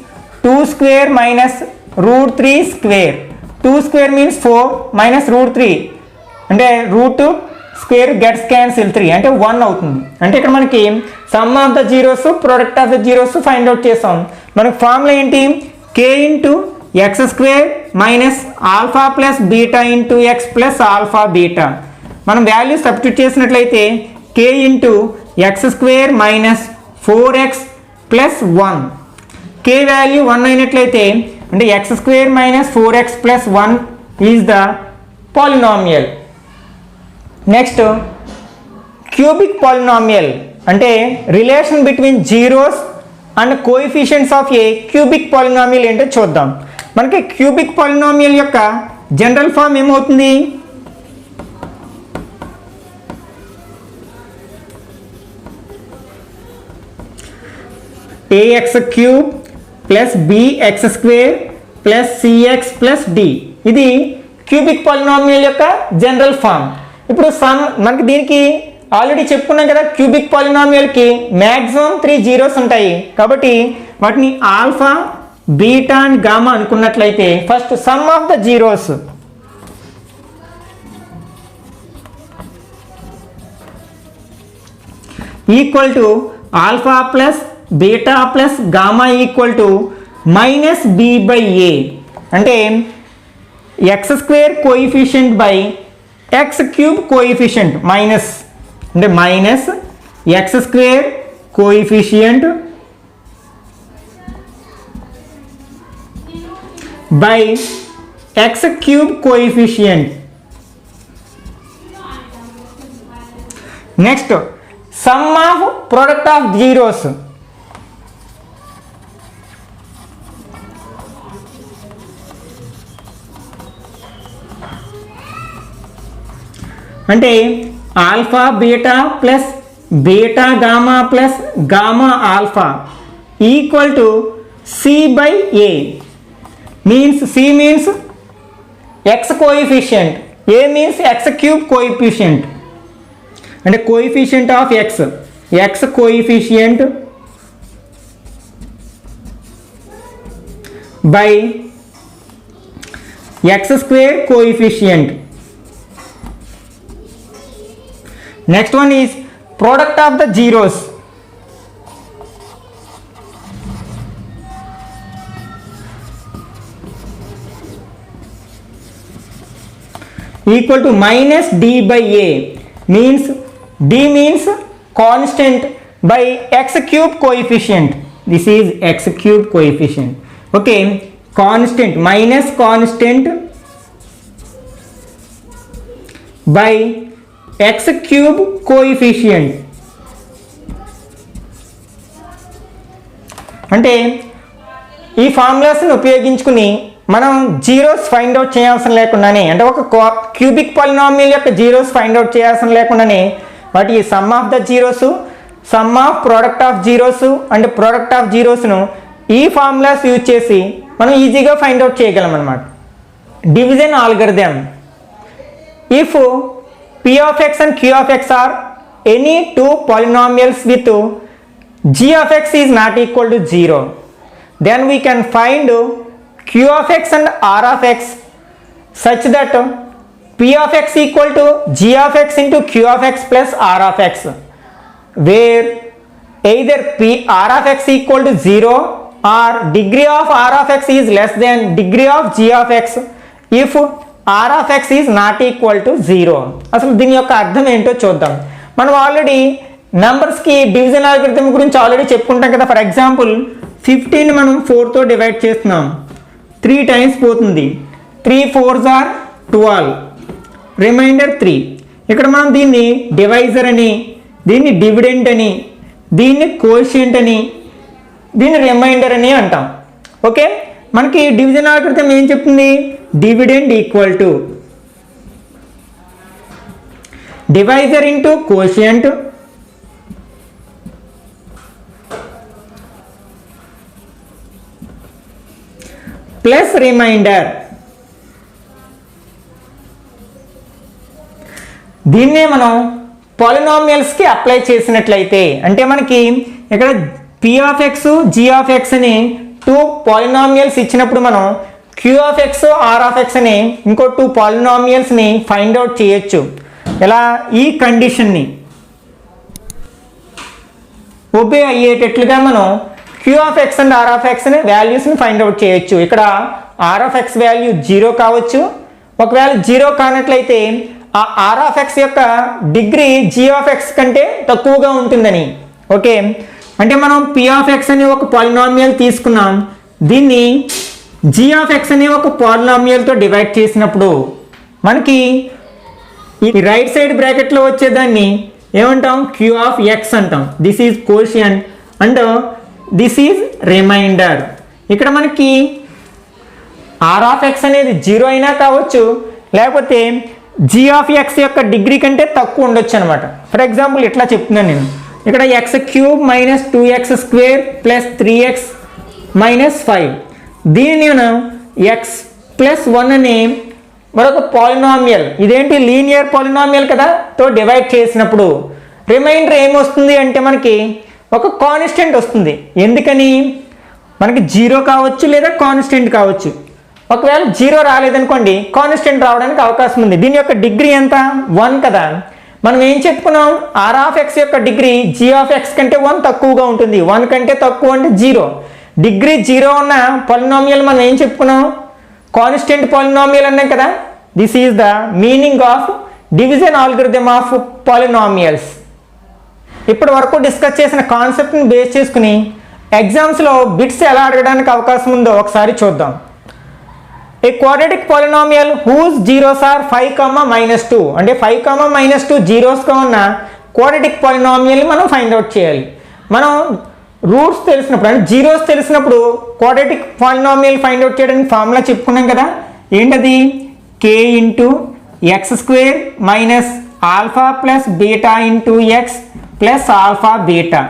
2 square minus root 3 square. 2 square means 4 minus root 3 అంటే root square gets cancel 3 అంటే 1 అవుతుంది. అంటే ఇక్కడ మనకి sum of the zeros product of the zeros find out చేసాం. మనకి ఫార్ములా ఏంటి? K into x square minus alpha plus beta into x plus alpha beta. మనం వాల్యూ సబ్స్టిట్యూట్ చేసినట్లయితే k into x square minus 4x plus 1. K value 1 అయినట్లయితే అంటే x square minus 4x plus 1 is the polynomial. Next cubic polynomial అంటే relation between zeros and coefficients of a cubic polynomial ఏంటో చూద్దాం. మనకి cubic polynomial యొక్క general form ఏమవుతుంది? A x cube plus b x square plus c x plus d. ఇది cubic polynomial యొక్క general form. ఇప్పుడు మనకి దీనికి ఆల్రెడీ చెప్పుకున్నాం కదా, క్యూబిక్ పాలినామియల్కి మ్యాక్సిమం 3 జీరోస్ ఉంటాయి. కాబట్టి వాటిని ఆల్ఫా బీటా అండ్ గామా అనుకున్నట్లయితే first sum of the zeros equal to alpha plus beta plus gamma equal to minus b by a. అంటే x square coefficient by x cube coefficient minus అంటే minus x square coefficient by x cube coefficient. Next sum of product of zeros అంటే alpha beta plus beta gamma plus gamma alpha equal to c by a. Means c means x coefficient, A means X cube coefficient అంటే coefficient of X, X coefficient by x square coefficient. Next one is product of the zeros. Equal to minus d by a. Means d means constant by x cube coefficient. This is x cube coefficient. Okay, constant minus constant by X cube coefficient. అంటే ఈ ఫార్ములాస్ని ఉపయోగించుకుని మనం zeros find out చేయాల్సిన లేకుండానే, అంటే ఒక cubic polynomial యొక్క zeros find out చేయాల్సిన లేకుండానే వాటి sum of the zeros, sum of product of zeros and product of జీరోస్ను ఈ ఫార్ములాస్ యూజ్ చేసి మనం ఈజీగా ఫైండ్ అవుట్ చేయగలం అన్నమాట. Division algorithm. If P of x and Q of x are any two polynomials with g of x is not equal to 0, then we can find Q of x and R of x such that P of x equal to g of x into Q of x plus R of x, where either R of x equal to 0 or degree of R of x is less than degree of g of x if R of x is not equal to 0. అసలు దీని యొక్క అర్థం ఏంటో చూద్దాం. మనం already నెంబర్స్కి division algorithm గురించి already చెప్పుకుంటాం కదా. ఫర్ ఎగ్జాంపుల్ 15 మనం 4తో డివైడ్ చేస్తున్నాం, 3 టైమ్స్ పోతుంది, 3 4s are 12, రిమైండర్ 3. ఇక్కడ మనం దీన్ని డివైజర్ అని, దీన్ని డివిడెంట్ అని, దీన్ని కోషియంట్ అని, దీన్ని రిమైండర్ అని అంటాం. ఓకే, మనకి డివిజన్ ఆల్గరిథం ఏం చెప్తుంది? Dividend equal to divisor into quotient plus remainder. దీన్నే మనం పాలినామియల్స్కి అప్లై చేసినట్లయితే, అంటే మనకి ఇక్కడ p of X g of X అని 2 పాలినామియల్స్ ఇచ్చినప్పుడు మనం q of X r of X అని ఇంకో 2 పాలినామియల్స్ని ఫైండ్ అవుట్ చేయొచ్చు. ఇలా ఈ కండిషన్ని ఒబే అయ్యేటట్లుగా మనం q of X and r of X అనే వాల్యూస్ని ఫైండ్ అవుట్ చేయొచ్చు. ఇక్కడ r ఆఫ్ ఎక్స్ వాల్యూ 0 కావచ్చు. ఒకవేళ 0 కానట్లయితే ఆ r ఆఫ్ ఎక్స్ యొక్క డిగ్రీ g ఆఫ్ ఎక్స్ కంటే తక్కువగా ఉంటుందని. ఓకే, అంటే మనం p ఆఫ్ ఎక్స్ అనే ఒక పాలినామియల్ తీసుకున్నాం. దీన్ని g ఆఫ్ ఎక్స్ అనే ఒక పాలినామియల్తో డివైడ్ చేసినప్పుడు మనకి ఈ రైట్ సైడ్ బ్రాకెట్లో వచ్చేదాన్ని ఏమంటాం? q ఆఫ్ ఎక్స్ అంటాం. This is quotient and this is remainder. ఇక్కడ మనకి r ఆఫ్ ఎక్స్ అనేది 0 అయినా కావచ్చు, లేకపోతే g ఆఫ్ ఎక్స్ యొక్క డిగ్రీ కంటే తక్కువ ఉండొచ్చు అనమాట. ఫర్ ఎగ్జాంపుల్ ఇట్లా చెప్తున్నాను నేను, ఇక్కడ X cube minus 2x square plus 3x minus 5, దీన్ని నేను ఎక్స్ ప్లస్ 1 అని మరొక పాలినామియల్, ఇదేంటి లీనియర్ పాలినామియల్ కదా, తో డివైడ్ చేసినప్పుడు రిమైండర్ ఏమొస్తుంది అంటే మనకి ఒక కాన్స్టెంట్ వస్తుంది. ఎందుకని? మనకి 0 కావచ్చు లేదా కాన్స్టెంట్ కావచ్చు. ఒకవేళ 0 రాలేదనుకోండి, కాన్స్టెంట్ రావడానికి అవకాశం ఉంది. దీని యొక్క డిగ్రీ ఎంత? 1 కదా. మనం ఏం చెప్పుకున్నాం? r ఆఫ్ ఎక్స్ యొక్క డిగ్రీ g ఆఫ్ ఎక్స్ కంటే 1 తక్కువగా ఉంటుంది. 1 కంటే తక్కువ అంటే 0. డిగ్రీ 0 ఉన్న పాలినామియల్ మనం ఏం చెప్పుకున్నాం? కాన్స్టెంట్ పాలినామియల్ అన్నాం కదా. This is the meaning of division algorithm of polynomials. ఇప్పటి వరకు డిస్కస్ చేసిన కాన్సెప్ట్ని బేస్ చేసుకుని ఎగ్జామ్స్లో బిట్స్ ఎలా అడగడానికి అవకాశం ఉందో ఒకసారి చూద్దాం. A quadratic polynomial whose zeros are 5, -2, అంటే 5, -2 జీరోస్గా ఉన్న క్వాడ్రాటిక్ పాలినామియల్ని మనం ఫైండ్ అవుట్ చేయాలి. మనం రూట్స్ తెలిసినప్పుడు, అంటే జీరోస్ తెలిసినప్పుడు క్వాడ్రాటిక్ పాలినామియల్ ఫైండ్ అవుట్ చేయడానికి ఫార్ములా చెప్పుకున్నాం కదా. ఏంటది? k into x square minus alpha plus beta into x plus alpha beta.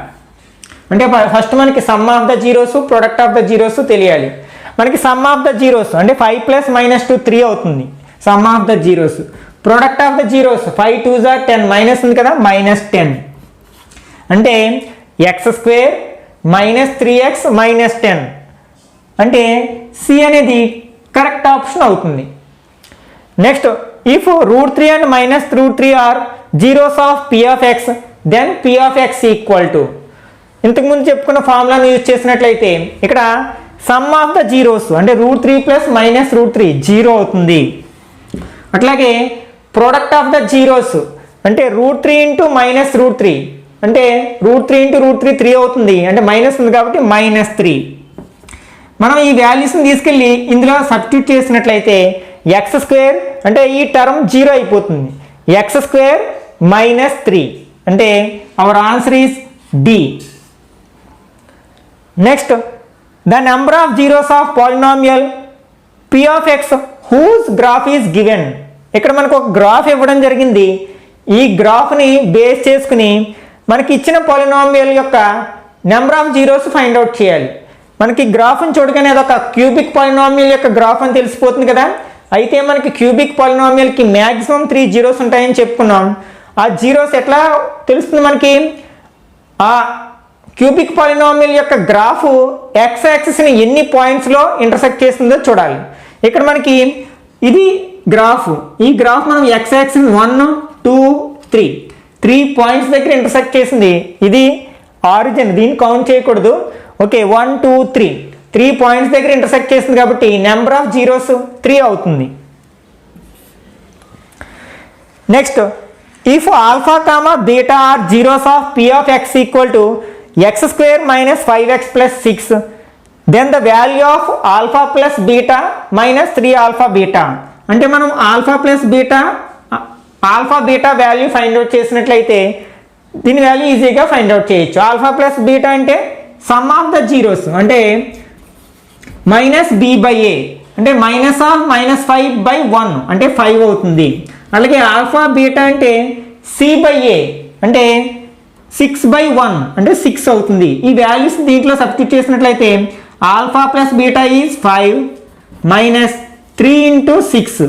అంటే ఫస్ట్ మనకి sum of the zeros, product of the zeros తెలియాలి. మనకి సమ్ ఆఫ్ ద జీరోస్ అంటే 5 + -2 3 అవుతుంది some of the zeros. Product of the zeros 5 2 10 minus ఉంది కదా, -10 అంటే x square minus 3x minus 10 అంటే సి అనేది కరెక్ట్ ఆప్షన్ అవుతుంది. Next, if √3 and -√3 are zeros of p of x, then p of x equal to, ఇంతకుముందు చెప్పుకున్న ఫార్ములాను use చేసినట్లయితే ఇక్కడ సమ్ ఆఫ్ ద జీరోస్ అంటే √3 + -√3 0 అవుతుంది. అట్లాగే ప్రోడక్ట్ ఆఫ్ ద జీరోస్ అంటే √3 × -√3 అంటే √3 × √3 3 అవుతుంది. అంటే మైనస్ ఉంది కాబట్టి -3. మనం ఈ వాల్యూస్ని తీసుకెళ్ళి ఇందులో సబ్స్టిట్యూట్ చేసినట్లయితే ఎక్స్ స్క్వేర్ అంటే ఈ టర్మ్ 0 అయిపోతుంది. ఎక్స్ స్క్వేర్ -3 అంటే our answer is d. Next, the number of zeros of polynomial p of x whose graph is given. ఇక్కడ మనకు ఒక గ్రాఫ్ ఇవ్వడం జరిగింది. ఈ గ్రాఫ్ని బేస్ చేసుకుని మనకి ఇచ్చిన పాలినామియల్ యొక్క number of zeros find out చేయాలి. మనకి గ్రాఫ్ని చూడగానే అదొక క్యూబిక్ పాలినామియల్ యొక్క గ్రాఫ్ అని తెలిసిపోతుంది కదా. అయితే మనకి క్యూబిక్ పాలినామియల్కి మ్యాక్సిమం 3 జీరోస్ ఉంటాయని చెప్పుకున్నాం. ఆ జీరోస్ ఎట్లా తెలుస్తుంది మనకి? ఆ క్యూబిక్ పాలినామియల్ యొక్క గ్రాఫ్ ఎక్స్ యాక్సిస్ని ఎన్ని పాయింట్స్లో ఇంటర్సెక్ట్ చేస్తుందో చూడాలి. ఇక్కడ మనకి ఇది గ్రాఫ్, ఈ గ్రాఫ్ మనం ఎక్స్ యాక్సిస్ 1 2 3 పాయింట్స్ దగ్గర ఇంటర్సెక్ట్ చేసింది. ఇది ఆరిజిన్, దీన్ని కౌంట్ చేయకూడదు. ఓకే, 1 2 3 పాయింట్స్ దగ్గర ఇంటర్సెక్ట్ చేసింది కాబట్టి నెంబర్ ఆఫ్ జీరోస్ 3 అవుతుంది. Next, if alpha comma beta are zeros of p of x equal to x square minus 5x plus 6, then the value of alpha plus beta minus 3 alpha beta. అంటే మనం alpha plus beta value find out చేసినట్లయితే దీని value ఈజీగా find out చేయొచ్చు. Alpha plus beta అంటే sum of the zeros అంటే -b/a అంటే -5/1 అంటే 5 అవుతుంది. అలాగే ఆల్ఫా బీటా అంటే c/a అంటే 6/1 అంటే 6 అవుతుంది. ఈ వాల్యూస్ దీంట్లో సబ్స్టిట్యూట్ చేసినట్లయితే alpha plus beta is 5, minus 3 into 6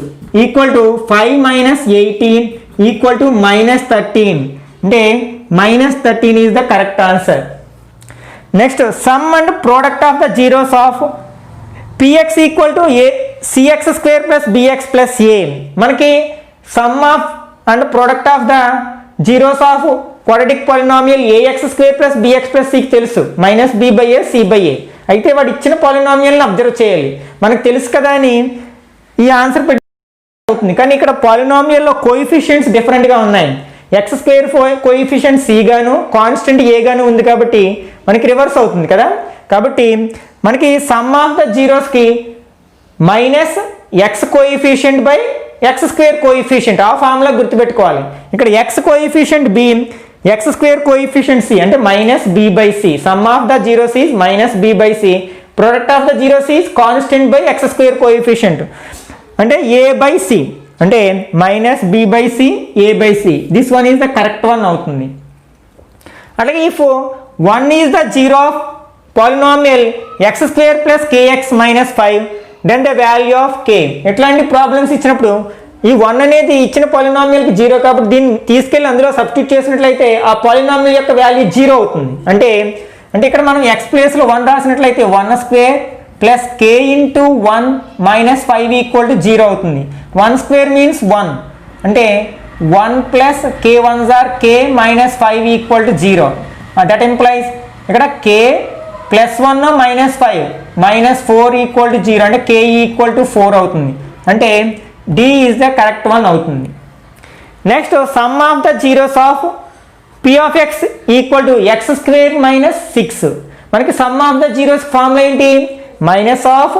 equal to 5 minus 18 equal to minus 13. అంటే minus 13 is the correct answer. Next, sum and product of the zeros of px equal to a cx square plus bx plus a. మనకి sum of and product of the zeros of quadratic polynomial ax square plus bx plus c తెలుసు, minus b by a c by a. అయితే వాడు ఇచ్చిన పాలినామియల్ని observe చేయాలి, మనకు తెలుసు కదా అని ఈ ఆన్సర్ అవుతుంది. కానీ ఇక్కడ పాలినామియల్లో కోఎఫిషియెంట్స్ డిఫరెంట్గా ఉన్నాయి. ఎక్స్ స్క్వేర్ కోఎఫిషియెంట్ సి గాను కాన్స్టెంట్ ఏ గాను ఉంది కాబట్టి మనకి రివర్స్ అవుతుంది కదా. కాబట్టి మనకి సమ్ ఆఫ్ ద జీరోస్కి minus x coefficient by x square coefficient ఆ ఫార్ములా గుర్తుపెట్టుకోవాలి. ఇక్కడ x coefficient b x square coefficient c అంటే minus b by c. Sum of the zeros is minus b by c. Product of the zeros is constant by x square coefficient అంటే a by C అంటే minus b by c a by c. This one is the correct one అవుతుంది. అలాగే if one is the zero of polynomial x square plus k x minus 5 then the value of k. ఎట్లాంటి problems ఇచ్చినప్పుడు ఈ one అనేది ఇచ్చిన పాలినామియల్కి zero కాబట్టి దీన్ని తీసుకెళ్ళి అందులో సబ్స్టిట్యూట్ చేసినట్లయితే ఆ పాలినామియల్ యొక్క వాల్యూ జీరో అవుతుంది. అంటే ఇక్కడ మనం ఎక్స్ ప్లేస్లో 1 రాసినట్లయితే 1 square plus k into 1 minus 5 equal to 0 అవుతుంది. 1 స్క్వేర్ మీన్స్ 1 అంటే 1 plus k 1s are k minus 5 equal to 0. That implies ఇక్కడ k plus 1 minus 5 minus 4 equal to 0 అంటే కే ఈక్వల్ టు 4 అవుతుంది. అంటే D is the correct one అవుతుంది. Next sum of the zeros of p of x equal to X square minus 6. మనకి sum of the zeros formula ఏంటి? Minus of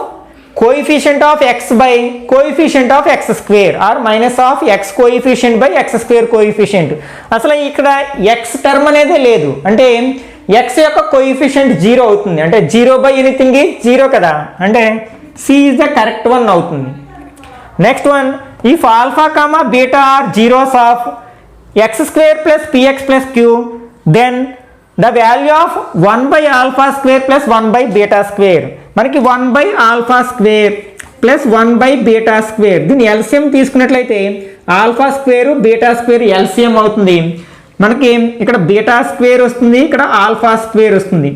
coefficient of x by coefficient of x square or minus of x coefficient by x square coefficient. అసలు ఇక్కడ X term అనేది లేదు అంటే X యొక్క coefficient 0 అవుతుంది. అంటే 0 బై ఎనీథింగ్ ఈజ్ 0 కదా, అంటే C is the correct one అవుతుంది. Next one, if alpha comma beta are zeros of x square plus p x plus q then the value of 1 by alpha square plus 1 by beta square. మనకి 1 by alpha square plus 1 by beta square దీని LCM తీసుకున్నట్లయితే alpha square beta square LCM అవుతుంది. మనకి ఇక్కడ beta square వస్తుంది, ఇక్కడ alpha square వస్తుంది.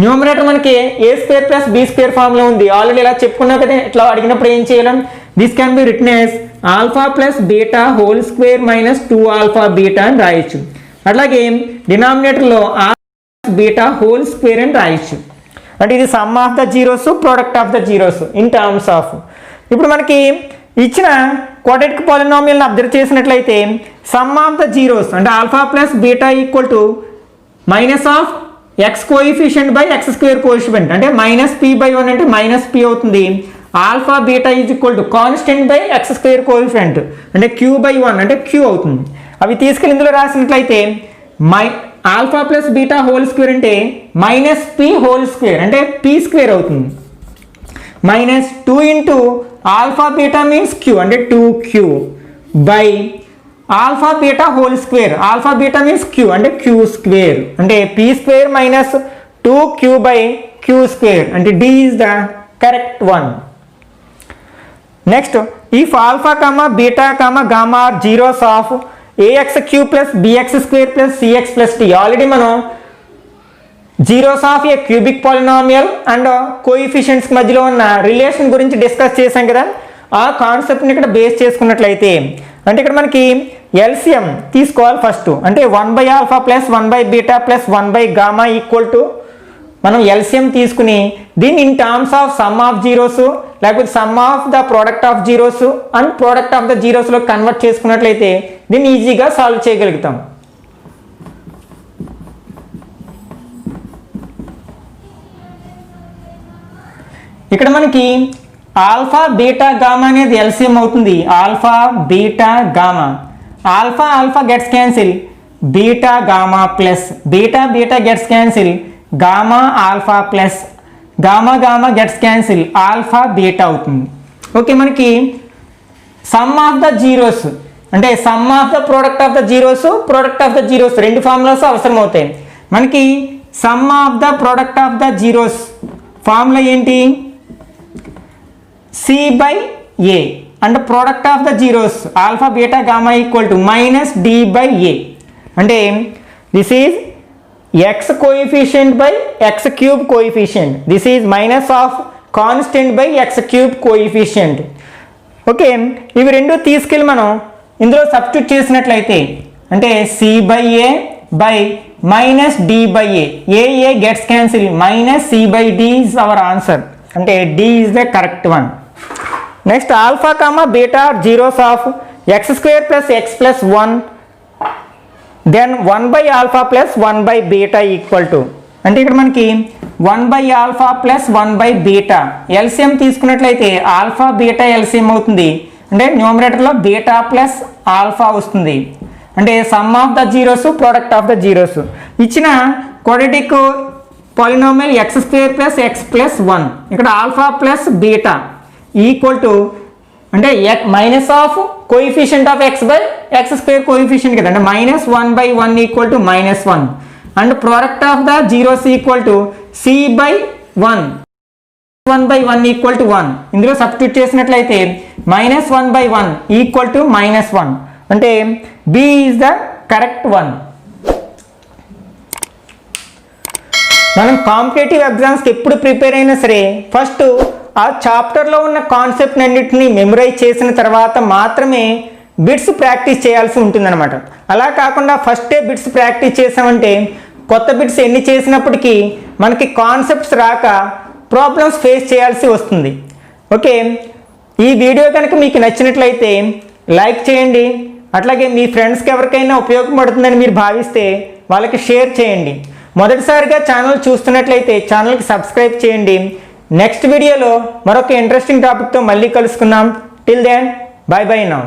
Numerator మనకి ఏ స్క్వేర్ ప్లస్ బి స్క్వేర్ ఫామ్లో ఉంది. ఆల్రెడీ ఇలా చెప్పుకున్నాం కదా, ఇట్లా అడిగినప్పుడు ఏం చేయాలి? This can be written as alpha plus beta whole square minus 2 alpha beta అని రాయొచ్చు. అట్లాగే డినామినేటర్లో ఆల్ఫా బీటా హోల్ స్క్వేర్ అని రాయొచ్చు. అంటే ఇది some of the zeros product of the zeros in terms of. ఇప్పుడు మనకి ఇచ్చిన క్వాడ్రాటిక్ పాలినామియల్ని అబ్జర్వ్ చేసినట్లయితే సమ్ ఆఫ్ ద జీరోస్ అంటే alpha plus beta equal to minus of x coefficient by x square coefficient అంటే మైనస్ పి బై 1 అంటే minus p అవుతుంది. Alpha beta is equal to constant by x square coefficient అంటే q by 1 అంటే q అవుతుంది. అవి తీసుకెళ్ళి ఇందులో రాసినట్లయితే alpha plus beta whole square అంటే మైనస్ పి హోల్ స్క్వేర్ అంటే పి స్క్వేర్ అవుతుంది. Minus 2 into alpha beta means q అంటే 2q by alpha beta whole square alpha beta means q అంటే క్యూ స్క్వేర్ అంటే p square minus 2q by q square అంటే D is the correct one. Next, if alpha comma beta comma gamma are zeros of a x cube plus b x square plus c x plus d. Already మనం zeros of a cubic polynomial and coefficients మధ్యలో ఉన్న relation గురించి discuss చేసాం కదా, ఆ కాన్సెప్ట్ని ఇక్కడ base చేసుకున్నట్లయితే అంటే ఇక్కడ మనకి ఎల్సిఎం తీసుకోవాలి ఫస్ట్. అంటే 1 by alpha plus 1 by beta plus 1 by gamma equal to మనం ఎల్సిఎం తీసుకుని దీన్ని in terms of sum of zeros లేకపోతే sum of the product of zeros and product of the జీరోస్లో కన్వర్ట్ చేసుకున్నట్లయితే దీన్ని ఈజీగా సాల్వ్ చేయగలుగుతాం. ఇక్కడ మనకి ఆల్ఫా బీటా గామా అనేది ఎల్సిఎం అవుతుంది. Alpha beta gamma alpha alpha gets cancel beta gamma plus beta beta gets cancel gamma alpha plus gamma gamma gets cancel alpha beta అవుతుంది. ఓకే, మనకి సమ్ ఆఫ్ ద జీరోస్ అంటే sum of the product of the zeros product of the zeros రెండు formulas అవసరం అవుతాయి. మనకి sum of the product of the zeros formula ఏంటి? C by A and product of the zeros alpha beta gamma equal to minus D by A. అంటే this is x coefficient by x cube coefficient. This is minus of constant by x cube coefficient. Okay, ఇవి రెండు తీసుకెళ్ళి మనం ఇందులో substitute చేసినట్లయితే అంటే C by A by minus D by A. A gets cancelled, minus C by D is our answer. అంటే D is the correct one. Next, alpha comma beta are zeros of x square plus x plus 1, then 1 by alpha plus 1 by beta equal to, అంటే ఇక్కడ మనకి 1 by alpha plus 1 by beta LCM తీసుకున్నట్లయితే alpha beta LCM అవుతుంది. అంటే న్యూమరేటర్లో beta plus alpha వస్తుంది. అంటే sum of the zeros product of the zeros. ఇచ్చిన quadratic polynomial x square plus x plus 1, ఇక్కడ alpha plus beta equal to అంటే minus of coefficient of x by x square coefficient కదా, అంటే minus 1 by 1 equal to minus 1 and product of the zeros equal to c by 1, 1 by 1 equal to 1. ఇందులో substitute చేసినట్లయితే minus 1 by 1 equal to minus 1. అంటే b is the correct one. మనం competitive ఎగ్జామ్స్కి ఎప్పుడు prepare అయినా సరే ఫస్ట్ ఆ చాప్టర్లో ఉన్న కాన్సెప్ట్ అన్నింటినీ మెమరైజ్ చేసిన తర్వాత మాత్రమే బిట్స్ ప్రాక్టీస్ చేయాల్సి ఉంటుందన్నమాట. అలా కాకుండా ఫస్టే బిట్స్ ప్రాక్టీస్ చేసామంటే కొత్త బిట్స్ ఎన్ని చేసినప్పటికీ మనకి కాన్సెప్ట్స్ రాక ప్రాబ్లమ్స్ ఫేస్ చేయాల్సి వస్తుంది. ఓకే, ఈ వీడియో కనుక మీకు నచ్చినట్లయితే లైక్ చేయండి. అట్లాగే మీ ఫ్రెండ్స్కి ఎవరికైనా ఉపయోగపడుతుందని మీరు భావిస్తే వాళ్ళకి షేర్ చేయండి. మొదటిసారిగా ఛానల్ చూస్తున్నట్లయితే ఛానల్కి సబ్స్క్రైబ్ చేయండి. నెక్స్ట్ వీడియోలో మరొక ఇంట్రెస్టింగ్ టాపిక్తో మళ్ళీ కలుసుకుందాం. Till then, bye bye now.